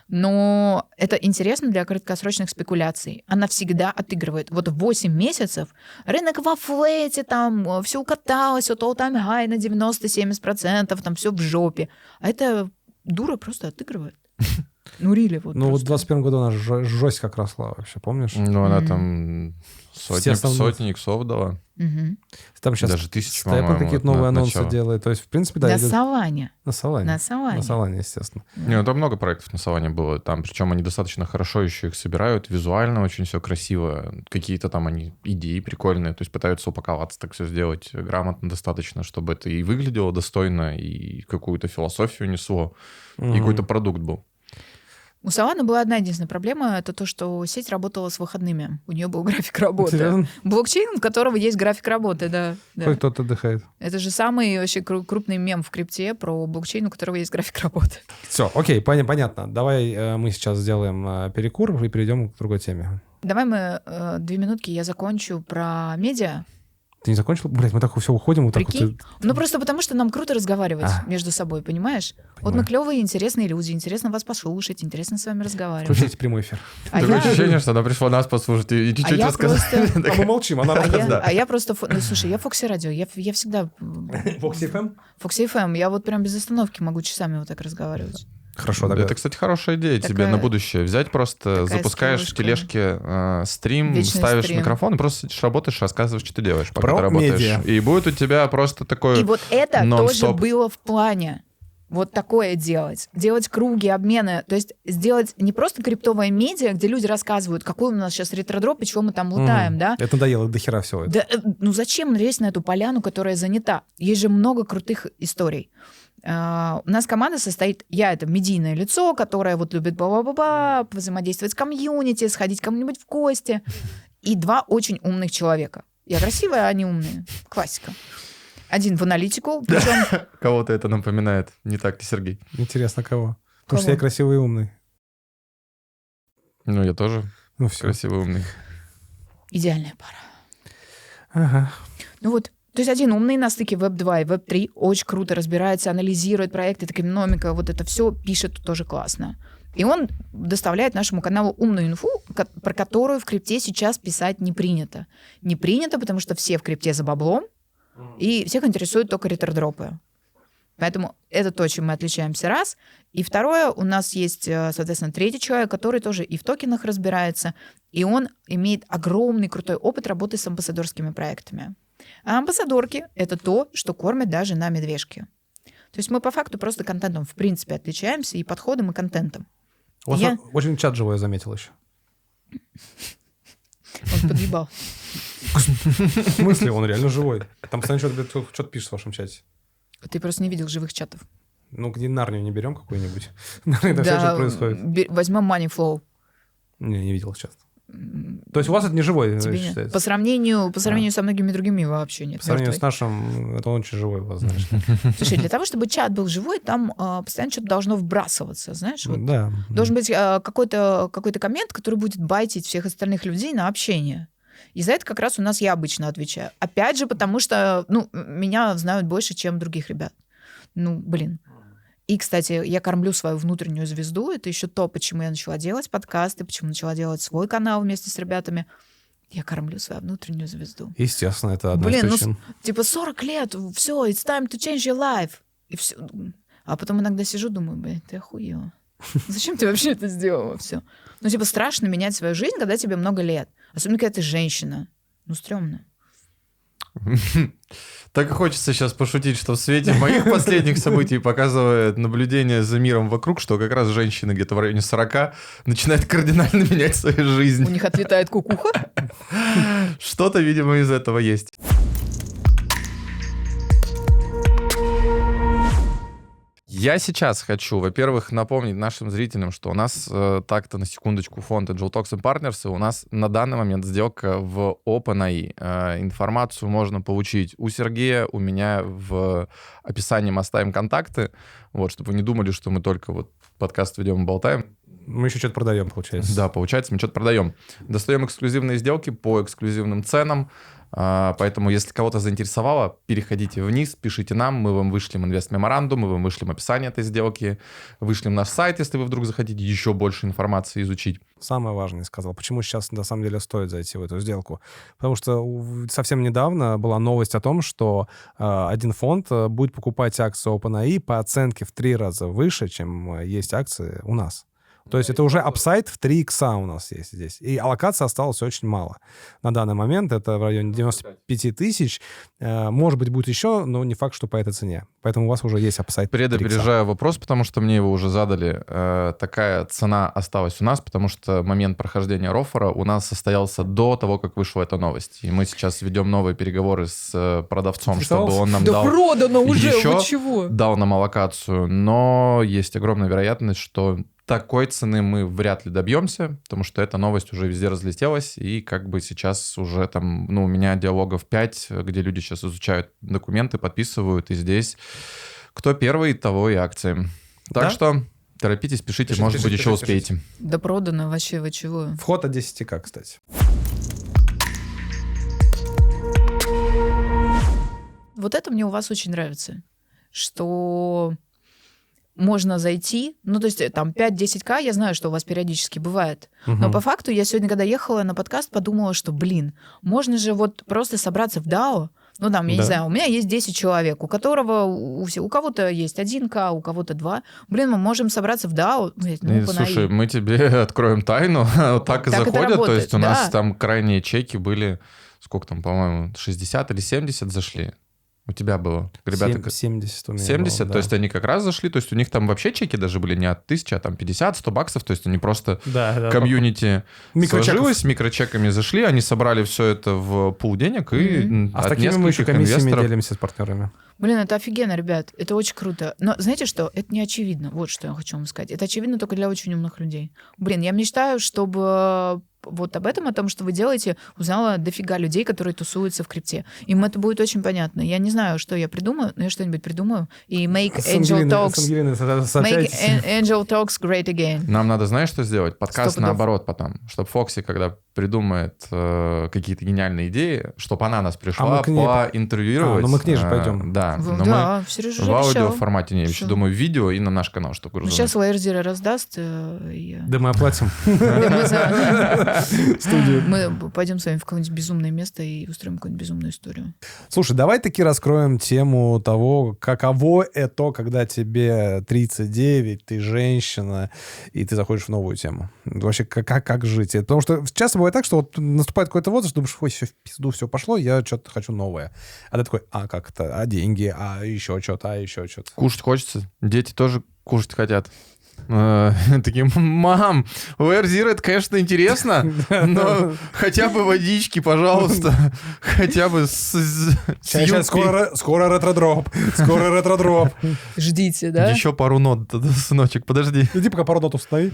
Но это интересно для краткосрочных спекуляций. Она всегда отыгрывает. Вот 8 месяцев рынок во флете, там все укаталось, вот all-time high на 90-70%, там все в жопе. А эта дура просто отыгрывает. Ну, рили вот.
Ну, вот в 21 году она жесть как росла вообще, помнишь?
Ну, она там сотни иксов дала.
Там сейчас
даже 1000,
Степан какие-то новые анонсы делает. То есть, в принципе, да.
На Solana.
На Solana.
На Solana.
На Solana, естественно.
Не, ну там много проектов на Solana было. Там, причем они достаточно хорошо еще их собирают. Визуально очень все красиво. Какие-то там они идеи прикольные. То есть пытаются упаковаться, так все сделать грамотно достаточно, чтобы это и выглядело достойно, и какую-то философию несло, и какой-то продукт был.
У Solana была одна единственная проблема, это то, что сеть работала с выходными. У нее был график работы.
Серьезно?
Блокчейн, у которого есть график работы, да.
Хоть кто-то отдыхает.
Это же самый вообще крупный мем в крипте про блокчейн, у которого есть график работы.
Все, окей, понятно. Давай мы сейчас сделаем перекур и перейдем к другой теме.
Давай мы 2 минутки, я закончу про медиа.
Ты не закончил? Блядь, мы так все уходим. Вот
Прикинь?
Так вот.
Ну, просто потому что нам круто разговаривать между собой, понимаешь? Вот мы клевые, интересные люди, интересно вас послушать, интересно с вами разговаривать.
Включите прямой эфир.
Такое ощущение, что она пришла нас послушать и чуть-чуть рассказать.
А мы молчим, она рассказывает.
А я просто... Ну, слушай, я Фокси Радио, я всегда...
Фокси FM?
Фокси FM, я вот прям без остановки могу часами вот так разговаривать.
Хорошо,
Это, кстати, хорошая идея тебе на будущее. Взять просто, запускаешь в тележке стрим, вечный ставишь микрофон, и просто сидишь, работаешь, рассказываешь, что ты делаешь, пока ты работаешь. Медиа. И будет у тебя просто такое
И вот это
нон-стоп.
тоже было в плане. Вот такое делать. Делать круги, обмены. То есть сделать не просто криптовое медиа, где люди рассказывают, какой у нас сейчас ретродроп и чего мы там лутаем, да?
Это надоело до хера всего.
Да, ну зачем лезть на эту поляну, которая занята? Есть же много крутых историй. У нас команда состоит, я это медийное лицо, которое вот любит ба-ба-ба-ба, взаимодействовать с комьюнити, сходить к кому-нибудь в гости. И 2 очень умных человека. Я красивая, а они умные. Классика. Один в аналитику, причем...
Кого-то это напоминает. Не так ли, Сергей?
Интересно, кого? Потому что я красивый и умный.
Ну, я тоже красивый и умный.
Идеальная пара.
Ага.
Ну вот, то есть один умный на стыке Web2 и Web3 очень круто разбирается, анализирует проекты, экономика, вот это все пишет тоже классно. И он доставляет нашему каналу умную инфу, про которую в крипте сейчас писать не принято. Не принято, потому что все в крипте за баблом, и всех интересуют только ретродропы. Поэтому это то, чем мы отличаемся, раз. И второе, у нас есть, соответственно, третий человек, который тоже и в токенах разбирается, и он имеет огромный крутой опыт работы с амбассадорскими проектами. А амбассадорки — это то, что кормят даже на медвежке. То есть мы по факту просто контентом в принципе отличаемся, и подходом, и контентом.
У вас очень чат живой, я заметил еще.
Он подъебал.
В смысле? Он реально живой. Там постоянно что-то пишет в вашем чате.
Ты просто не видел живых чатов.
Ну, где Нарнию не берем какую-нибудь? Там все что происходит.
Возьмем Moneyflow.
Не видел сейчас. То есть у вас это не живой считается?
По сравнению со многими другими вообще нет.
По сравнению с нашим, это он очень живой у вас, знаешь.
Слушай, для того, чтобы чат был живой, там постоянно что-то должно вбрасываться, знаешь? Вот.
Да.
Должен быть какой-то коммент, который будет байтить всех остальных людей на общение. И за это как раз у нас я обычно отвечаю. Опять же, потому что меня знают больше, чем других ребят. И, кстати, я кормлю свою внутреннюю звезду. Это еще то, почему я начала делать подкасты, почему начала делать свой канал вместе с ребятами. Я кормлю свою внутреннюю звезду.
Естественно, это одна из причин.
40 лет, все, it's time to change your life. И все. А потом иногда сижу, думаю, ты охуела. Зачем ты вообще это сделала? Все. Страшно менять свою жизнь, когда тебе много лет. Особенно, когда ты женщина. Стрёмно.
Так и хочется сейчас пошутить, что в свете моих последних событий показывает наблюдение за миром вокруг, что как раз женщины где-то в районе 40 начинают кардинально менять свою жизнь.
У них отлетает кукуха?
Что-то, видимо, из этого есть. Я сейчас хочу, во-первых, напомнить нашим зрителям, что у нас так-то на секундочку фонд Angel Talks and Partners, и у нас на данный момент сделка в OpenAI. Информацию можно получить у Сергея, у меня в описании мы оставим контакты, вот, чтобы вы не думали, что мы только вот подкаст ведем и болтаем.
Мы еще что-то продаем, получается.
Да, получается, мы что-то продаем. Достаем эксклюзивные сделки по эксклюзивным ценам. Поэтому, если кого-то заинтересовало, переходите вниз, пишите нам, мы вам вышлем инвест-меморандум, мы вам вышлем описание этой сделки, вышлем наш сайт, если вы вдруг захотите еще больше информации изучить.
Самое важное сказал, почему сейчас на самом деле стоит зайти в эту сделку. Потому что совсем недавно была новость о том, что один фонд будет покупать акции OpenAI по оценке в 3 раза выше, чем есть акции у нас. То есть это уже апсайд в 3 икса у нас есть здесь. И аллокация осталась очень мало. На данный момент это в районе 95 тысяч. Может быть, будет еще, но не факт, что по этой цене. Поэтому у вас уже есть апсайд.
Предопережаю вопрос, потому что мне его уже задали. Такая цена осталась у нас, потому что момент прохождения роффера у нас состоялся до того, как вышла эта новость. И мы сейчас ведем новые переговоры с продавцом, чтобы он нам дал...
Да продано уже,
еще,
вы чего?
Дал нам аллокацию. Но есть огромная вероятность, что такой цены мы вряд ли добьемся, потому что эта новость уже везде разлетелась, и как бы сейчас уже там, у меня диалогов 5, где люди сейчас изучают документы, подписывают, и здесь кто первый, того и акции. Так что торопитесь, пишите, может быть, еще успеете.
Да продано вообще, вы чего?
Вход от 10к, кстати.
Вот это мне у вас очень нравится, что... Можно зайти, то есть там 5-10к, я знаю, что у вас периодически бывает. Но по факту я сегодня, когда ехала на подкаст, подумала, что, можно же вот просто собраться в DAO, Ну, там, я не знаю, у меня есть 10 человек, у кого-то есть 1К, у кого-то 2. Блин, мы можем собраться в DAO.
Слушай, мы тебе откроем тайну. Так и заходят. То есть у нас там крайние чеки были, сколько там, по-моему, 60 или 70 зашли. У тебя было?
Ребята, 70 у меня
70,
было, да.
То есть они как раз зашли, то есть у них там вообще чеки даже были не от 1000, а там 50-100 баксов, то есть они просто комьюнити сложилось, с микрочеками зашли, они собрали все это в пул денег и
а
от
с такими мы еще комиссиями делимся с партнерами.
Блин, это офигенно, ребят, это очень круто. Но знаете что? Это не очевидно, вот что я хочу вам сказать. Это очевидно только для очень умных людей. Блин, я мечтаю, чтобы... вот об этом, о том, что вы делаете, узнала дофига людей, которые тусуются в крипте. Им это будет очень понятно. Я не знаю, что я придумаю, но я что-нибудь придумаю. И make Angel Talks great again.
Нам надо, знаешь, что сделать? Подкаст наоборот потом. Чтобы Фокси, когда придумает какие-то гениальные идеи, чтобы она нас пришла поинтервьюировать.
Ну мы к ней же пойдем.
Да, но
мы
в аудио формате, я еще думаю, видео и на наш канал, чтобы грузануть.
Сейчас Layer раздаст.
Да мы оплатим.
Студию. Мы пойдем с вами в какое-нибудь безумное место и устроим какую-нибудь безумную историю.
Слушай, давай таки раскроем тему того, каково это, когда тебе 39, ты женщина, и ты заходишь в новую тему. Вообще, как жить? Потому что часто бывает так, что вот наступает какой-то возраст, думаешь, ой, все в пизду, все пошло, я что-то хочу новое. А ты такой, как это? А деньги? А еще что-то?
Кушать хочется. Дети тоже кушать хотят. Такие, мам, Layer Zero, это, конечно, интересно, но хотя бы водички, пожалуйста, хотя бы с
Сейчас скоро ретро-дроп.
Ждите, да?
Еще пару нот, сыночек, подожди.
Иди пока пару нот установи.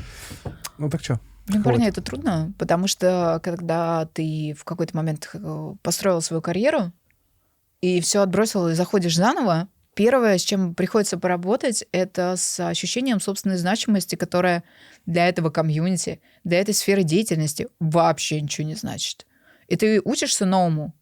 Ну так что?
Блин, парни, это трудно, потому что когда ты в какой-то момент построил свою карьеру и все отбросил и заходишь заново, первое, с чем приходится поработать, это с ощущением собственной значимости, которая для этого комьюнити, для этой сферы деятельности вообще ничего не значит. И ты учишься новому.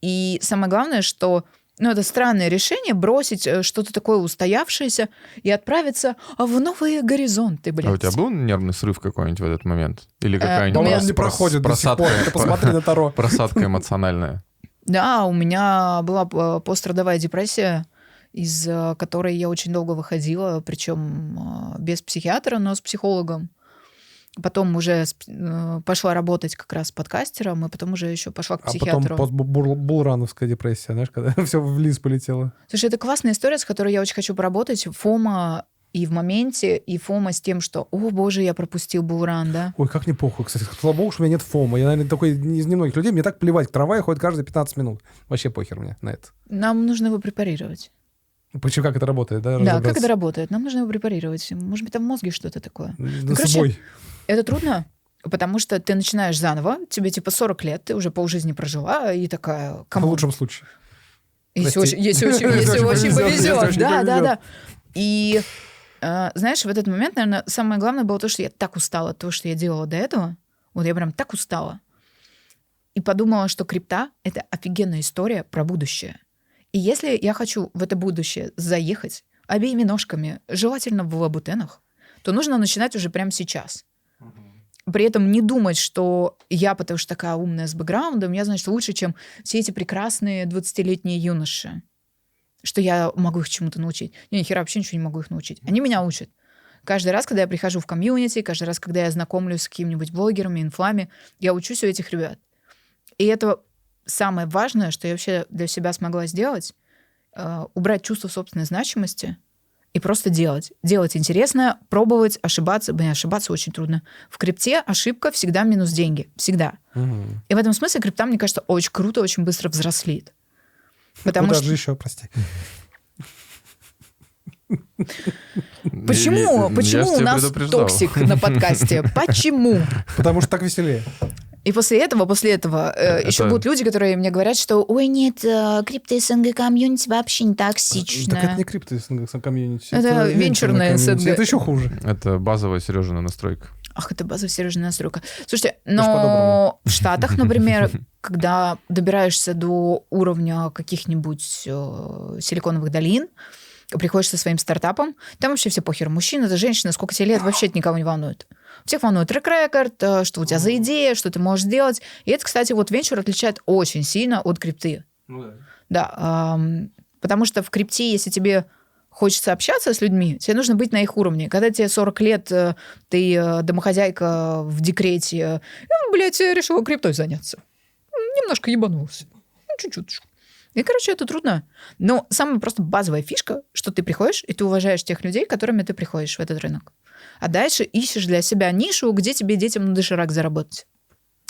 И самое главное, что это странное решение бросить что-то такое устоявшееся и отправиться в новые горизонты, блядь.
А у тебя был нервный срыв какой-нибудь в этот момент? Или какая-нибудь
он не проходит до сих пор. Ты посмотри на Таро.
Просадка эмоциональная.
Да, у меня была пострадовая депрессия, из которой я очень долго выходила, причем без психиатра, но с психологом. Потом уже пошла работать как раз с подкастером, и потом уже еще пошла к психиатру.
А потом постбулрановская депрессия, знаешь, когда все вниз полетело.
Слушай, это классная история, с которой я очень хочу поработать. Фома и в моменте, и фома с тем, что, о боже, я пропустил булран, да?
Ой, как мне похуй, кстати. Слава богу, что у меня нет фома. Я, наверное, такой из немногих людей. Мне так плевать, трамвай ходит каждые 15 минут. Вообще похер мне на это.
Нам нужно его препарировать.
Почему, как это работает, да?
Да, как это работает? Нам нужно его препарировать. Может быть, там в мозге что-то такое.
Короче,
это трудно, потому что ты начинаешь заново, тебе типа 40 лет, ты уже полжизни прожила, и такая...
В лучшем случае.
Если очень повезет. Да. И знаешь, в этот момент, наверное, самое главное было то, что я так устала от того, что я делала до этого. Вот я прям так устала. И подумала, что крипта — это офигенная история про будущее. И если я хочу в это будущее заехать обеими ножками, желательно в лабутенах, то нужно начинать уже прямо сейчас. При этом не думать, что я, потому что такая умная с бэкграундом, я, значит, лучше, чем все эти прекрасные 20-летние юноши. Что я могу их чему-то научить. Я ни хера вообще ничего не могу их научить. Они меня учат. Каждый раз, когда я прихожу в комьюнити, каждый раз, когда я знакомлюсь с какими-нибудь блогерами, инфлами, я учусь у этих ребят. И это самое важное, что я вообще для себя смогла сделать, убрать чувство собственной значимости и просто делать. Делать интересно, пробовать, ошибаться. Ошибаться очень трудно. В крипте ошибка всегда минус деньги. Всегда. И в этом смысле крипта, мне кажется, очень круто, очень быстро взрослеет. Потому что...
же еще, прости.
Почему у нас токсик на подкасте? Почему?
Потому что так веселее.
И после этого еще будут люди, которые мне говорят, что ой, нет, крипто СНГ комьюнити вообще не токсичная.
Так это не крипто СНГ комьюнити.
Это венчурная СНГ.
Это еще хуже.
Это базовая Сережина настройка.
Ах, это базовая Сережина настройка. Слушайте, но в Штатах, например, когда добираешься до уровня каких-нибудь силиконовых долин, приходишь со своим стартапом, там вообще все похер. Мужчина, это женщина, сколько тебе лет, вообще это никого не волнует. Всех волнует трек-рекорд, что у тебя за идея, что ты можешь делать. И это, кстати, вот венчур отличает очень сильно от крипты. Да, потому что в крипте, если тебе хочется общаться с людьми, тебе нужно быть на их уровне. Когда тебе 40 лет, ты домохозяйка в декрете, блядь, я решила криптой заняться. Немножко ебанулся. Чуть-чуть. И, короче, это трудно. Но самая просто базовая фишка, что ты приходишь, и ты уважаешь тех людей, которыми ты приходишь в этот рынок. А дальше ищешь для себя нишу, где тебе детям на доширак заработать.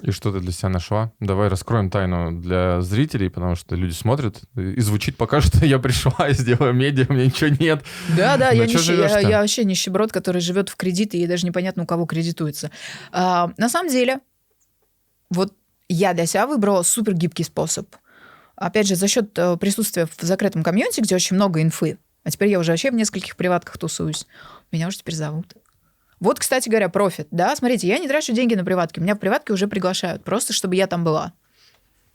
И что ты для себя нашла? Давай раскроем тайну для зрителей, потому что люди смотрят, и звучит пока что я пришла, я сделаю медиа, у меня ничего нет.
Да, я вообще нищеброд, который живет в кредит, и ей даже непонятно, у кого кредитуется. На самом деле, вот я для себя выбрала супер гибкий способ. Опять же, за счет присутствия в закрытом комьюнити, где очень много инфы. А теперь я уже вообще в нескольких приватках тусуюсь. Меня уже теперь зовут. Вот, кстати говоря, профит. Да, смотрите, я не трачу деньги на приватки. Меня в приватке уже приглашают. Просто, чтобы я там была.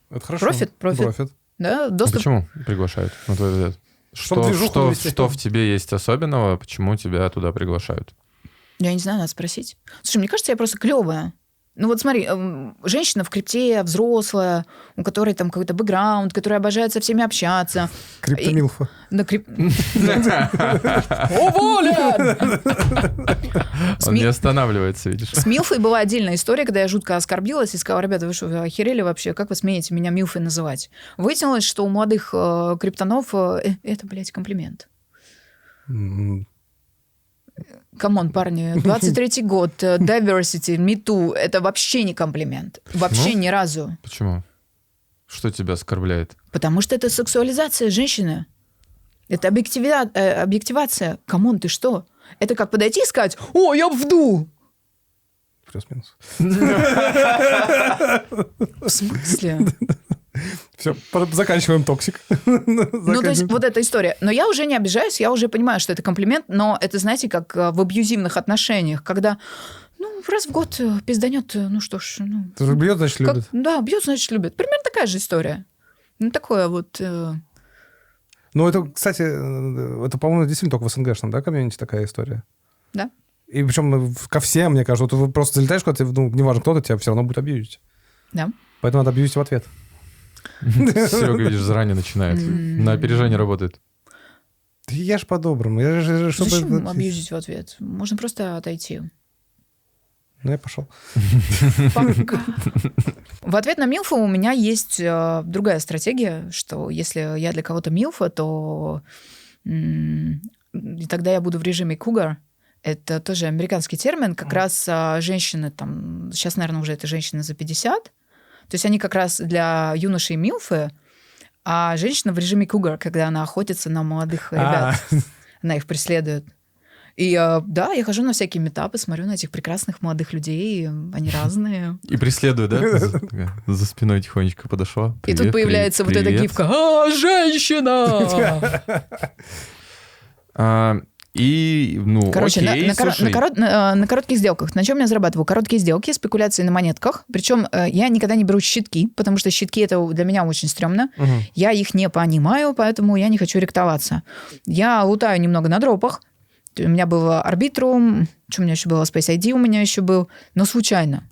Это хорошо.
Профит. Да, доступ...
Почему приглашают, на твой взгляд? Что в тебе есть особенного? Почему тебя туда приглашают?
Я не знаю, надо спросить. Слушай, мне кажется, я просто клевая. Ну вот смотри, женщина в крипте, взрослая, у которой там какой-то бэкграунд, которая обожает со всеми общаться.
Криптомилфа.
Уволен!
Он не останавливается, видишь.
С милфой была отдельная история, когда я жутко оскорбилась и сказала: ребята, вы что, вы охерели вообще? Как вы смеете меня милфой называть? Выяснилось, что у молодых криптонов это, блядь, комплимент. Камон, парни, 23-й год, diversity, me too, это вообще не комплимент. Вообще ни разу.
Почему? Что тебя оскорбляет?
Потому что это сексуализация женщины. Это объективация. Камон, ты что? Это как подойти и сказать: о, я вдул!
Плюс-минус.
В смысле?
Все, заканчиваем токсик.
Ну, то есть вот эта история. Но я уже не обижаюсь, я уже понимаю, что это комплимент, но это, знаете, как в абьюзивных отношениях, когда, раз в год пизданет, ну что ж...
Бьет, значит, любит.
Да, бьет, значит, любит. Примерно такая же история. Ну, такое вот...
Ну, это, кстати, это, по-моему, действительно только в СНГшном, да, комьюнити такая история?
Да. И
причем ко всем, мне кажется, вот ты просто залетаешь куда-то, неважно кто-то, тебя все равно будет абьюзить.
Да.
Поэтому надо абьюзить в ответ.
Серега, видишь, заранее начинает. На опережение работает.
Я ж по-доброму.
Зачем абьюзить в ответ? Можно просто отойти.
Ну, я пошел.
Пока. В ответ на милфу у меня есть другая стратегия, что если я для кого-то милфа, то тогда я буду в режиме cougar. Это тоже американский термин. Как раз женщины там... Сейчас, наверное, уже это женщины за 50. То есть они как раз для юношей милфы, а женщина в режиме cougar, когда она охотится на молодых ребят. Она их преследует. И да, я хожу на всякие митапы, смотрю на этих прекрасных молодых людей, они разные.
И преследую, да? За спиной тихонечко подошла.
И тут появляется вот эта гифка: женщина!
И,
короче,
окей,
на коротких сделках. На чем я зарабатываю? Короткие сделки, спекуляции на монетках. Причем я никогда не беру щитки, потому что щитки — это для меня очень стрёмно. Я их не понимаю, поэтому я не хочу ректоваться. Я лутаю немного на дропах. У меня был Arbitrum, что у меня еще было? Space ID у меня еще был, но случайно.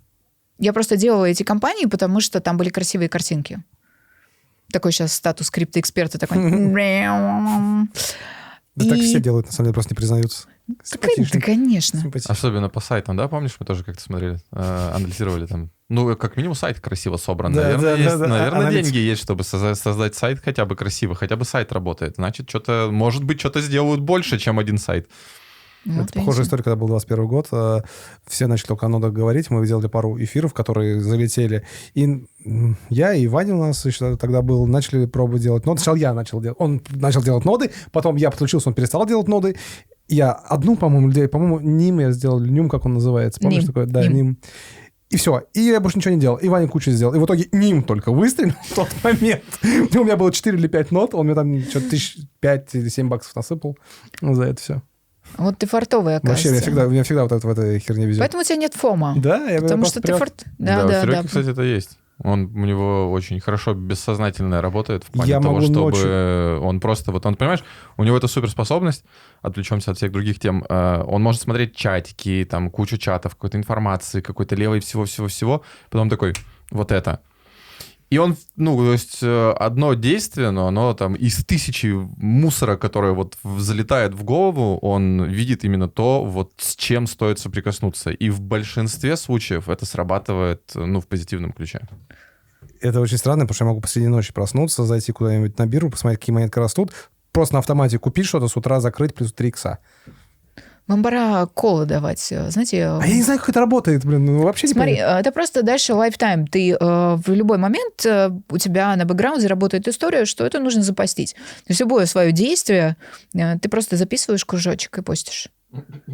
Я просто делала эти компании, потому что там были красивые картинки. Такой сейчас статус криптоэксперта такой.
Да так все делают, на самом деле, просто не признаются.
Да, конечно.
Особенно по сайтам, да? Помнишь, мы тоже как-то смотрели, анализировали там. Как минимум сайт красиво собран.
Да,
наверное, деньги есть, чтобы создать сайт хотя бы красиво. Хотя бы сайт работает. Значит, может быть, что-то сделают больше, чем один сайт.
Это похожая история, когда был 21 год. Все начали только о нодах говорить. Мы сделали пару эфиров, которые залетели. И я, и Ваня у нас еще тогда был, начали пробовать делать ноды. Сначала я начал делать. Он начал делать ноды, потом я подключился, он перестал делать ноды. Я одну, по-моему, ним я сделал. Ним, как он называется. Помнишь такое? Да, ним. И все. И я больше ничего не делал. И Ваня кучу сделал. И в итоге ним только выстрелил в тот момент. У меня было 4 или 5 нот. Он мне там что-то 5 или 7 баксов насыпал за это все.
Вот ты фартовый, оказывается.
Вообще, меня всегда вот в этой херне везет.
Поэтому у тебя нет фома.
Да,
потому что ты фарт...
Да, у Сереги, кстати, это есть. У него очень хорошо бессознательно работает в плане того, чтобы он просто... Он, понимаешь, у него это суперспособность, отвлечемся от всех других тем, он может смотреть чатики, там, кучу чатов, какой-то информации, какой-то левой всего-всего-всего, потом такой, вот это. И он, то есть одно действие, но оно там из 1000 мусора, которое вот залетает в голову, он видит именно то, вот с чем стоит соприкоснуться. И в большинстве случаев это срабатывает, в позитивном ключе.
Это очень странно, потому что я могу посреди ночи проснуться, зайти куда-нибудь на биржу, посмотреть, какие монетки растут, просто на автомате купить что-то, с утра закрыть, плюс 3 икса.
Вам пора колы давать, знаете...
А я не знаю, как это работает, вообще не
Смотри,
понятно.
это просто дальше lifetime. Ты в любой момент, у тебя на бэкграунде работает история, что это нужно запастить. То есть любое свое действие ты просто записываешь кружочек и постишь.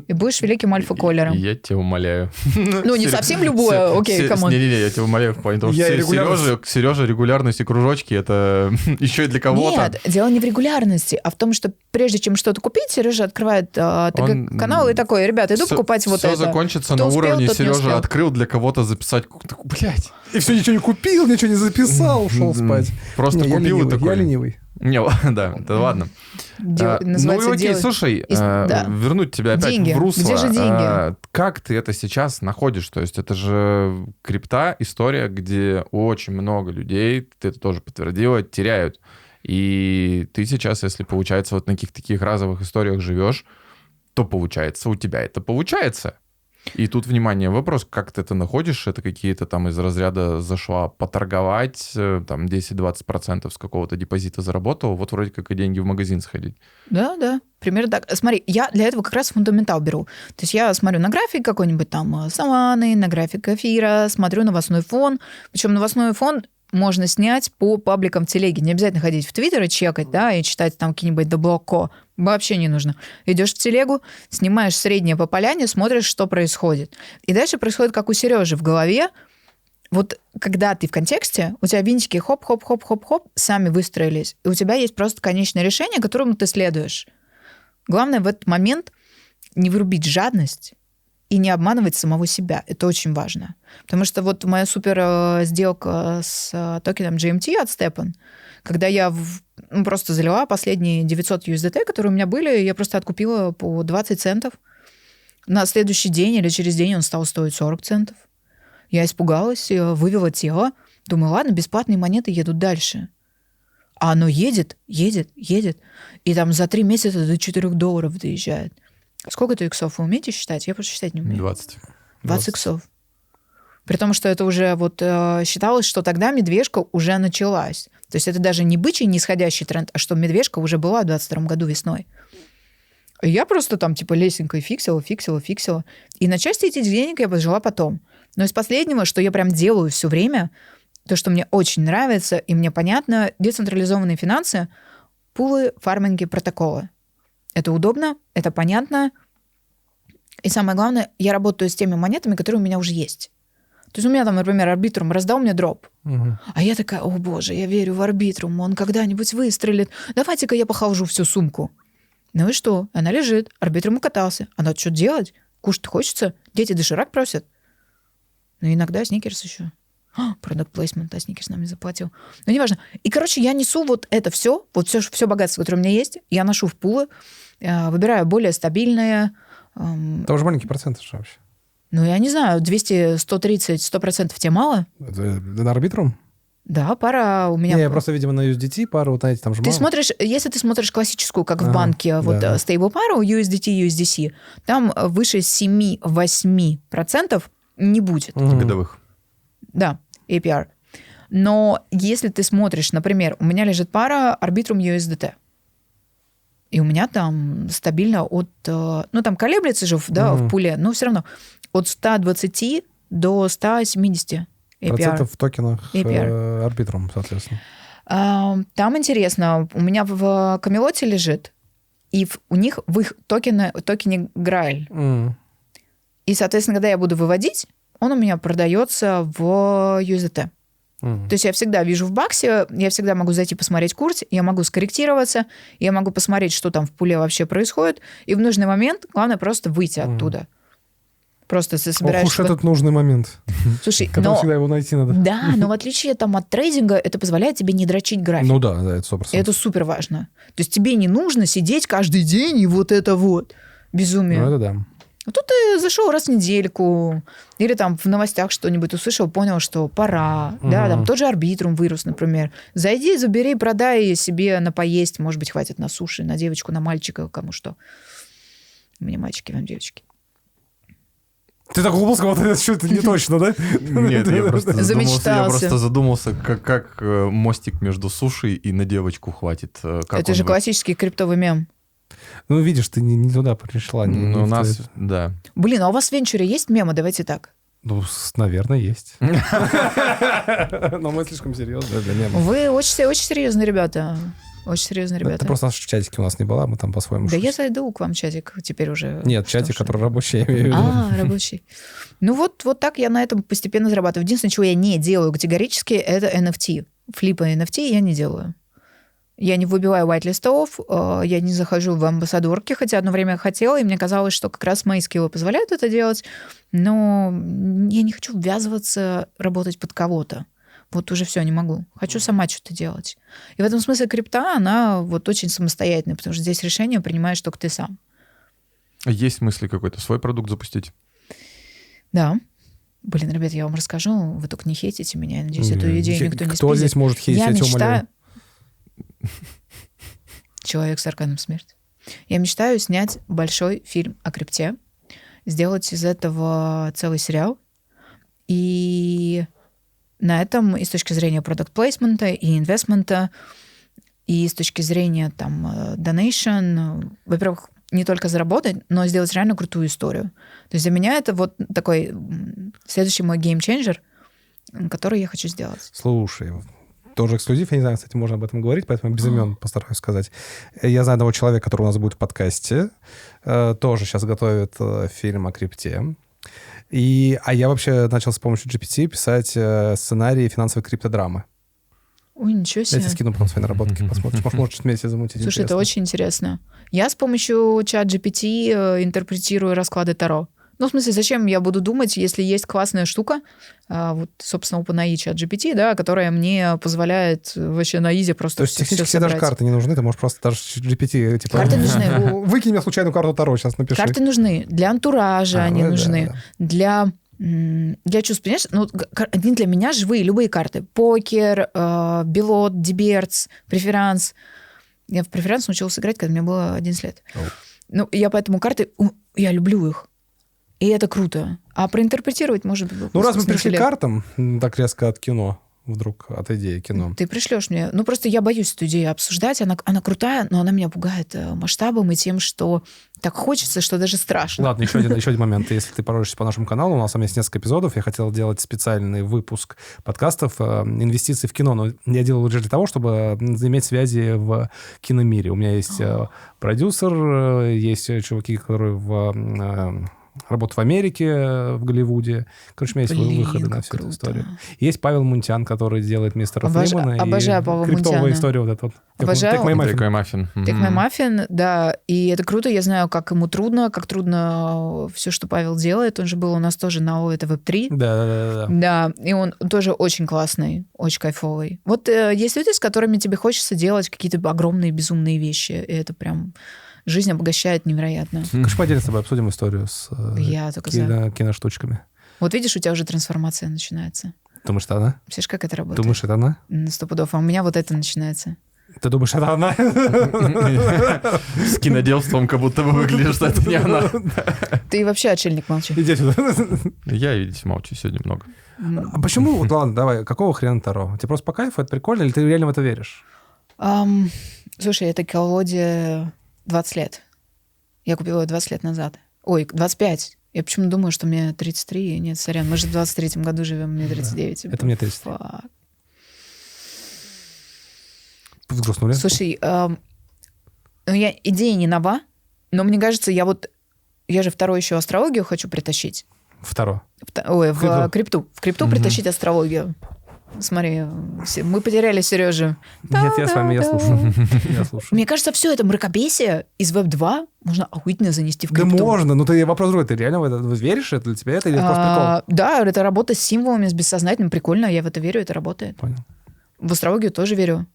И будешь великим альфа-колером.
Я тебя умоляю.
Не совсем любое, окей, камон.
Не-не-не, я тебя умоляю в плане того, что Сережа регулярность и кружочки, это еще и для кого-то.
Нет, дело не в регулярности, а в том, что прежде чем что-то купить, Сережа открывает ТГ-канал и такой: ребята, иду покупать вот это.
Все закончится на уровне Сережа открыл для кого-то записать. Блядь.
И все, ничего не купил, ничего не записал, ушел спать.
Просто купил и такой.
Я ленивый.
Не, да, это ладно. Окей, слушай, вернуть тебя опять в русло.
Где же деньги?
Как ты это сейчас находишь? То есть это же крипта, история, где очень много людей, ты это тоже подтвердила, теряют. И ты сейчас, если, получается, вот на каких-то таких разовых историях живешь, то, получается, у тебя это получается. И тут, внимание, вопрос, как ты это находишь? Это какие-то там из разряда зашла поторговать, там 10-20% с какого-то депозита заработал, вот вроде как и деньги в магазин сходить.
Да, примерно так. Смотри, я для этого как раз фундаментал беру. То есть я смотрю на график какой-нибудь там Solana, на график эфира, смотрю новостной фон. Причем новостной фон можно снять по пабликам в телеге. Не обязательно ходить в Твиттер и чекать, и читать там какие-нибудь деблоко. Вообще не нужно. Идешь в телегу, снимаешь среднее по поляне, смотришь, что происходит. И дальше происходит, как у Сережи в голове. Вот когда ты в контексте, у тебя винтики хоп-хоп-хоп-хоп-хоп сами выстроились. И у тебя есть просто конечное решение, которому ты следуешь. Главное в этот момент не вырубить жадность и не обманывать самого себя. Это очень важно. Потому что вот моя супер сделка с токеном GMT от Stepan, когда я просто залила последние 900 USDT, которые у меня были, я просто откупила по 20 центов. На следующий день или через день он стал стоить 40 центов. Я испугалась, вывела тело. Думаю, ладно, бесплатные монеты едут дальше. А оно едет. И там за 3 месяца до $4 доезжает. Сколько это иксов? Вы умеете считать? Я просто считать не умею. 20 иксов. При том, что это уже считалось, что тогда медвежка уже началась. То есть это даже не бычий нисходящий тренд, а что медвежка уже была в 2022 году весной. И я просто там лесенкой фиксила. И на части этих денег я пожила потом. Но из последнего, что я прям делаю все время, то, что мне очень нравится и мне понятно, децентрализованные финансы, пулы, фарминги, протоколы. Это удобно, это понятно. И самое главное, я работаю с теми монетами, которые у меня уже есть. То есть у меня там, например, Арбитрум раздал мне дроп. А я такая: о боже, я верю в Арбитрум, он когда-нибудь выстрелит. Давайте-ка я похолжу всю сумку. Ну и что? Она лежит, Арбитрум укатался. А надо что делать? Кушать хочется? Дети доширак просят. Ну иногда сникерс еще. Продукт плейсмент, а сникерс нам не заплатил. Но неважно. И, короче, я несу вот это все богатство, которое у меня есть, я ношу в пулы, выбираю более стабильные.
Это уже маленький процент же вообще.
Ну, я не знаю, 200, 130, 100% тебе мало?
Это на Арбитрум?
Да, пара у меня...
Не, я просто, видимо, на USDT пару, вот на эти там же
Ты
мало.
смотришь, если ты смотришь классическую, как в банке, стейбл пару USDT, USDC, там выше 7-8% не будет.
Годовых.
Да, APR. Но если ты смотришь, например, у меня лежит пара Arbitrum USDT, и у меня там стабильно от... там колеблется же в пуле, но все равно от 120 до 170 APR.
Процентов в токенах Arbitrum, соответственно.
Там интересно, у меня в Камелоте лежит, и у них в их токене Grail. И, соответственно, когда я буду выводить, он у меня продается в USDT. То есть я всегда вижу в баксе, я всегда могу зайти посмотреть курс, я могу скорректироваться, я могу посмотреть, что там в пуле вообще происходит, и в нужный момент главное просто выйти оттуда. Просто ты собираешь...
Ох уж этот нужный момент.
Слушай,
Потом всегда его найти надо.
Да, но в отличие от трейдинга, это позволяет тебе не дрочить график.
Ну да, это 100%.
И это супер важно. То есть тебе не нужно сидеть каждый день и вот это вот. Безумие.
Ну это да.
А тут ты зашел раз в недельку, или там в новостях что-нибудь услышал, понял, что пора. Да, там тот же Арбитрум вырос, например. Зайди, забери, продай себе на поесть. Может быть, хватит на суши, на девочку, на мальчика, кому что. Мне мальчики, вам девочки.
Ты так глубоко сказал, это что-то не точно, да?
Нет, я
Замечтался.
просто задумался, как мостик между суши и на девочку хватит.
Это же классический криптовый мем.
Ну, видишь, ты не туда пришла.
У нас, да.
Блин, а у вас в венчуре есть мемы? Давайте так.
Ну, наверное, есть. Но мы слишком серьезные для мемов.
Вы очень серьезные ребята. Очень серьезные ребята.
Это просто в чатике у нас не была, мы там по-своему...
Да я зайду к вам чатик теперь уже.
Нет, чатик, который рабочий, я имею в виду.
Рабочий. Ну вот так я на этом постепенно зарабатываю. Единственное, чего я не делаю категорически, это NFT. Флипы NFT я не делаю. Я не выбиваю white-листов, я не захожу в амбассадорки, хотя одно время я хотела, и мне казалось, что как раз мои скиллы позволяют это делать, но я не хочу ввязываться, работать под кого-то. Вот уже все, не могу. Хочу сама что-то делать. И в этом смысле крипта, она вот очень самостоятельная, потому что здесь решение принимаешь только ты сам.
Есть мысли какой-то свой продукт запустить?
Да. Блин, ребят, я вам расскажу, вы только не хейтите меня, я надеюсь, эту идею никто не спиздит.
Кто здесь может хейтить, я тебя умоляю?
Человек с арканом смерти. Я мечтаю снять большой фильм о крипте, сделать из этого целый сериал. И на этом и с точки зрения продакт-плейсмента, и инвестмента, и с точки зрения там donation, во-первых, не только заработать, но сделать реально крутую историю. То есть для меня это вот такой следующий мой геймченджер, который я хочу сделать.
Слушай, тоже эксклюзив, я не знаю, кстати, можно об этом говорить, поэтому без имен постараюсь сказать. Я знаю одного человека, который у нас будет в подкасте, тоже сейчас готовит фильм о крипте. А я вообще начал с помощью GPT писать сценарии финансовой криптодрамы.
Ой, ничего себе.
Я тебе скину потом свои наработки, посмотришь. Может, вместе замутить.
Слушай,
интересно.
это очень интересно. Я с помощью чат-GPT интерпретирую расклады Таро. Ну, в смысле, зачем я буду думать, если есть классная штука, вот, собственно, OpenAI ChatGPT, да, которая мне позволяет вообще на изи просто
то есть технически даже карты не нужны, ты можешь просто даже GPT, типа...
Карты нужны.
Выкинь мне случайную карту Таро, сейчас напиши.
Карты нужны. Для антуража они нужны.
Да.
Для чувств, понимаешь? Ну, они для меня живые, любые карты. Покер, Белот, Диберц, Преферанс. Я в Преферанс научилась играть, когда мне было 11 лет. Ну, я поэтому карты... Я люблю их. И это круто. А проинтерпретировать, может быть...
Ну, раз мы пришли к картам, так резко от кино, вдруг от идеи кино.
Ты пришлешь мне... Ну, просто я боюсь эту идею обсуждать. Она крутая, но она меня пугает масштабом и тем, что так хочется, что даже страшно.
Ладно, еще один момент. Если ты порочишься по нашему каналу, у нас там есть несколько эпизодов. Я хотел делать специальный выпуск подкастов «Инвестиции в кино». Но я делал уже для того, чтобы иметь связи в киномире. У меня есть продюсер, есть чуваки, которые работают в Америке, в Голливуде. Короче, у меня есть выходы на всю эту историю. Есть Павел Мунтян, который делает мистера Фримана.
Обожаю Павла Мунтяна.
Криптовая история вот эта вот.
Обожаю.
Take my muffin.
Take my muffin, да. И это круто. Я знаю, как ему трудно, как трудно все, что Павел делает. Он же был у нас тоже на ООО, это Web3.
Да.
Да, и он тоже очень классный, очень кайфовый. Вот есть люди, с которыми тебе хочется делать какие-то огромные, безумные вещи. И это прям... Жизнь обогащает невероятно.
Конечно, поделись с тобой, обсудим историю с киноштучками.
Вот видишь, у тебя уже трансформация начинается.
Думаешь, это она?
Представляешь, как это работает?
Думаешь, это она?
100 пудов. А у меня вот это начинается.
Ты думаешь, это она?
С киноделством как будто бы выглядишь, что это не она.
Ты вообще отшельник, молчи.
Иди сюда.
Я, видите, молчу сегодня много.
А почему? Вот ладно, давай. Какого хрена Таро? Тебе просто по кайфу, это прикольно, или ты реально в это веришь?
Слушай, этой колоде 20 лет. Я купила ее 20 лет назад. Ой, 25. Я почему думаю, что мне 33. Нет, сорян, мы же в 23-м году живем, мне 39.
Это мне 33.
Фак.
Взгрустнули?
Слушай, идея не нова, но мне кажется, я же вторую еще астрологию хочу притащить.
В
крипту. В крипту притащить астрологию. Смотри, мы потеряли Сережу.
Нет, я с вами, я слушаю.
Мне кажется, все это мракобесие из Web2 можно охуительно занести в крипту.
Да можно, но ты вопрос другой. Ты реально в это веришь? Это для тебя это или просто прикол?
Да, это работа с символами, с бессознательным. Прикольно, я в это верю, это работает.
Понял.
В астрологию тоже верю.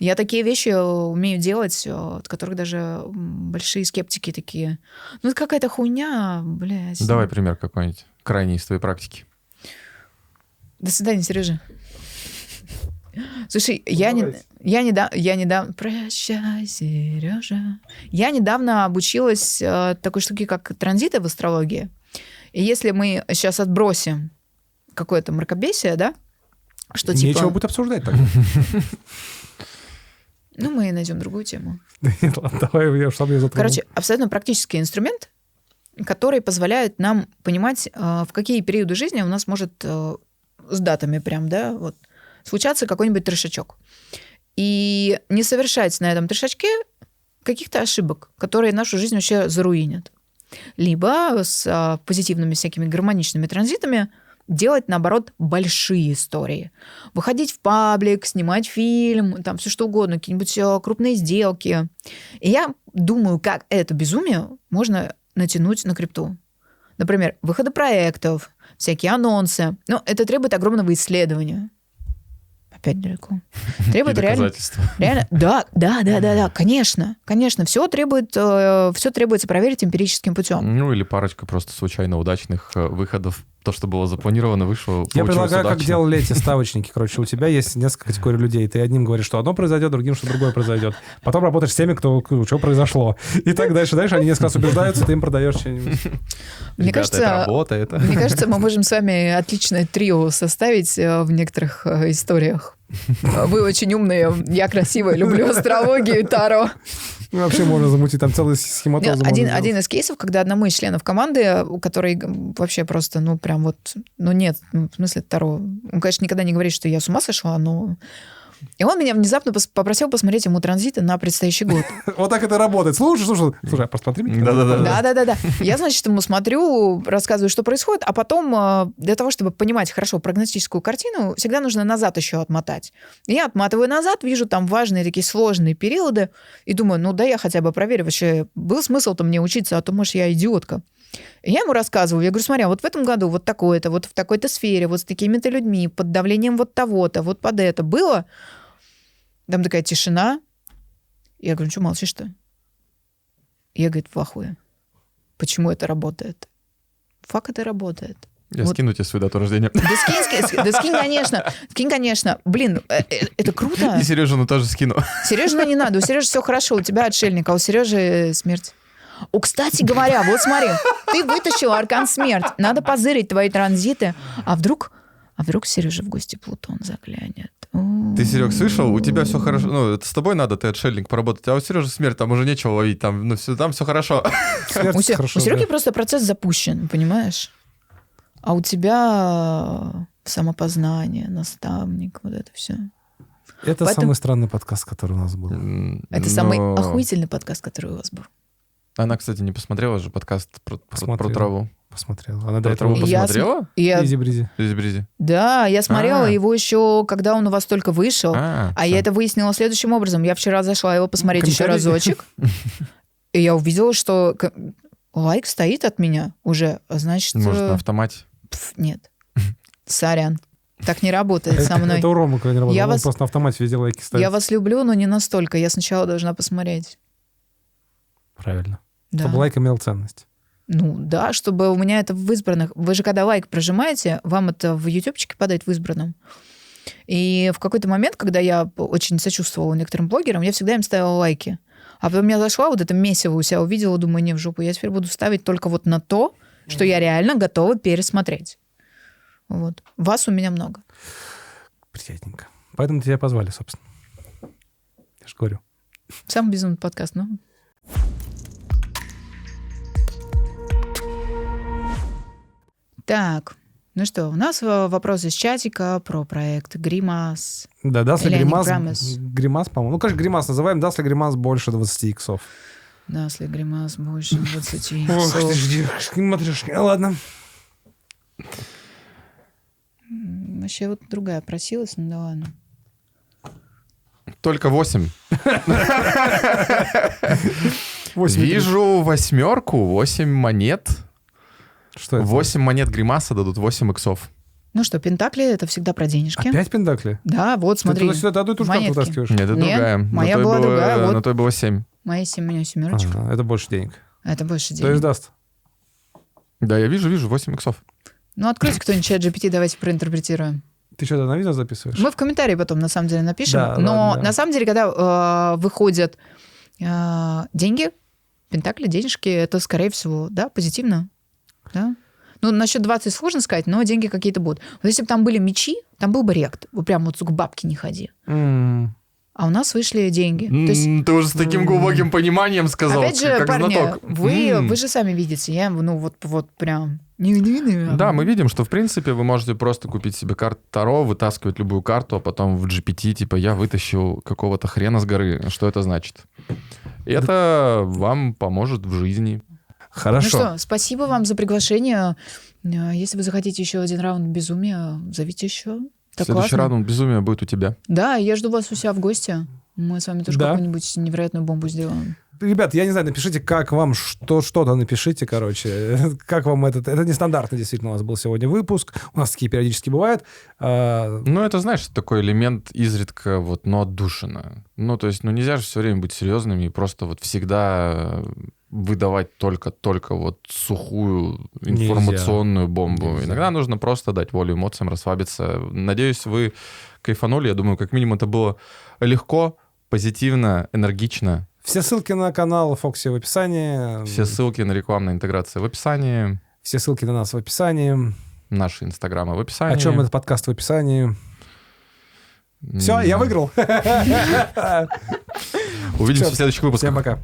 Я такие вещи умею делать, от которых даже большие скептики такие. Ну, это какая-то хуйня, блядь.
Давай пример какой-нибудь крайний из твоей практики.
До свидания, Сережа. Слушай, я недавно... Прощай, Сережа. Я недавно обучилась такой штуке, как транзиты в астрологии. И если мы сейчас отбросим какое-то мракобесие, да, что типа...
Нечего будет обсуждать так.
Ну, мы найдем другую тему.
Нет, ладно, давай, чтобы я затронул.
Короче, абсолютно практический инструмент, который позволяет нам понимать, в какие периоды жизни у нас может с датами прям, да, вот, случаться какой-нибудь трешачок. И не совершать на этом трешачке каких-то ошибок, которые нашу жизнь вообще заруинят. Либо с позитивными всякими гармоничными транзитами делать, наоборот, большие истории. Выходить в паблик, снимать фильм, там все что угодно, какие-нибудь крупные сделки. И я думаю, как это безумие можно натянуть на крипту. Например, выходы проектов, всякие анонсы. Но это требует огромного исследования. Опять далеко. Требует реально... Да, конечно. Все требуется проверить эмпирическим путем.
Ну, или парочка просто случайно удачных выходов. То, что было запланировано, вышло.
Я предлагаю, как делали эти ставочники. Короче, у тебя есть несколько категорий людей. Ты одним говоришь, что одно произойдет, другим, что другое произойдет. Потом работаешь с теми, что произошло. И так дальше. Они несколько раз убеждаются, ты им продаешь что-нибудь.
Мне кажется,
это работает.
Мне кажется, мы можем с вами отличное трио составить в некоторых историях. Вы очень умные, я красивая, люблю астрологию и таро.
Ну, вообще можно замутить там целый схематоз.
Один из кейсов, когда одному из членов команды, который вообще просто, нет, в смысле таро. Он, конечно, никогда не говорит, что я с ума сошла, но... И он меня внезапно попросил посмотреть ему транзиты на предстоящий год.
Вот так это работает. Слушай, посмотри меня.
Да. Я, значит, ему смотрю, рассказываю, что происходит, а потом для того, чтобы понимать хорошо прогностическую картину, всегда нужно назад еще отмотать. И я отматываю назад, вижу там важные такие сложные периоды, и думаю, я хотя бы проверю, вообще был смысл-то мне учиться, а то, может, я идиотка. И я ему рассказываю, я говорю, смотри, вот в этом году вот такое-то, вот в такой-то сфере, вот с такими-то людьми, под давлением вот того-то, вот под это было. Там такая тишина. Я говорю, что молчишь-то? Я, говорит, в ахуе. Почему это работает? Фак это работает.
Я скину тебе свою дату рождения.
Да скинь, конечно. Блин, это круто.
И Сережину тоже скину.
Сережину не надо, у Сережи все хорошо, у тебя отшельник, а у Сережи смерть. Кстати говоря, вот смотри, ты вытащил аркан смерть, надо позырить твои транзиты, а вдруг Сережа в гости Плутон заглянет.
Ты, Серег, слышал? У тебя все хорошо. Это с тобой надо, ты отшельник, поработать. А у Сережи смерть, там уже нечего ловить, там все хорошо.
У Сереги просто процесс запущен, понимаешь? А у тебя самопознание, наставник, вот это все.
Это самый странный подкаст, который у нас был.
Это самый охуительный подкаст, который у вас был.
Она, кстати, не посмотрела же подкаст про траву.
Посмотрела. Она до
Про
этого
траву посмотрела?
Изи-бризи.
Да, я смотрела его еще, когда он у вас только вышел. Я это выяснила следующим образом. Я вчера зашла его посмотреть еще разочек. И я увидела, что лайк стоит от меня уже. Значит...
Может, на автомате?
Нет. Сорян. Так не работает со мной.
Это у Ромы, когда не работает. Он просто на автомате везде лайки ставит.
Я вас люблю, но не настолько. Я сначала должна посмотреть.
Правильно.
Да.
Чтобы лайк имел ценность.
Ну да, чтобы у меня это в избранных. Вы же когда лайк прожимаете, вам это в ютубчике падает в избранном. И в какой-то момент, когда я очень сочувствовала некоторым блогерам, я всегда им ставила лайки. А потом я зашла, вот это месиво у себя увидела, думаю, не в жопу, я теперь буду ставить только вот на то, что я реально готова пересмотреть. Вот. Вас у меня много.
Приятненько. Поэтому тебя позвали, собственно. Я же говорю.
Самый безумный подкаст, ну. Так, ну что, у нас вопрос из чатика про проект Гримас.
Да, даст ли Гримас, по-моему. Ну, конечно, Гримас называем. Даст ли Гримас больше 20 иксов?
Даст ли Гримас больше 20 иксов?
Ох ты ж, матрешка. Ладно.
Вообще вот другая просилась, ну да ладно.
Только 8. Вижу 8, 8 монет.
Что это?
8 монет Гримаса дадут 8 иксов.
Ну что, пентакли — это всегда про денежки.
Опять пентакли?
Да, вот смотри.
Ты сюда одну и ту же карту
монетки.
вытаскиваешь?
Нет, это
Нет,
другая.
моя
На той
была другая, вот.
На той было 7.
Моя у меня семерочка.
Ага, это больше денег.
Это больше
То
денег.
есть даст.
Да, я вижу, 8 иксов.
Ну, откройте кто-нибудь чат GPT, давайте проинтерпретируем.
Ты что-то на видео записываешь?
Мы в комментарии потом, на самом деле, напишем.
Да,
но
ладно.
на самом деле, когда выходят деньги, пентакли, денежки, это, скорее всего, да, позитивно. Да? Ну, насчет 20 сложно сказать, но деньги какие-то будут. Вот если бы там были мечи, там был бы рект. Вот прям вот к бабке не ходи. А у нас вышли деньги. То есть,
Ты уже с таким глубоким пониманием сказал,
опять же,
как
парни,
знаток.
вы же сами видите, я, ну, вот прям...
Да, мы видим, что, в принципе, вы можете просто купить себе карту Таро, вытаскивать любую карту, а потом в GPT, типа, я вытащил какого-то хрена с горы. Что это значит? И это вам поможет в жизни.
Хорошо.
Ну что, спасибо вам за приглашение. Если вы захотите еще один раунд безумия, зовите еще. Так
Следующий
классно.
раунд безумия будет у тебя.
Да, я жду вас у себя в гости. Мы с вами тоже
Да.
какую-нибудь невероятную бомбу сделаем.
Ребят, я не знаю, напишите, как вам что-то напишите, короче. Как вам этот... Это нестандартный действительно у нас был сегодня выпуск. У нас такие периодически бывают.
Ну, это, знаешь, такой элемент изредка, вот, но отдушина. Ну, то есть, ну, нельзя же все время быть серьезными и просто вот всегда выдавать только вот сухую информационную бомбу.
Нельзя.
Иногда нужно просто дать волю эмоциям, расслабиться. Надеюсь, вы кайфанули. Я думаю, как минимум это было легко, позитивно, энергично.
Все ссылки на канал Фокси в описании.
Все ссылки на рекламные интеграции в описании.
Все ссылки на нас в описании.
Наши инстаграмы в описании.
О чем этот подкаст в описании. Все, я выиграл.
Увидимся
Всё.
в следующих выпусках.
Всем пока.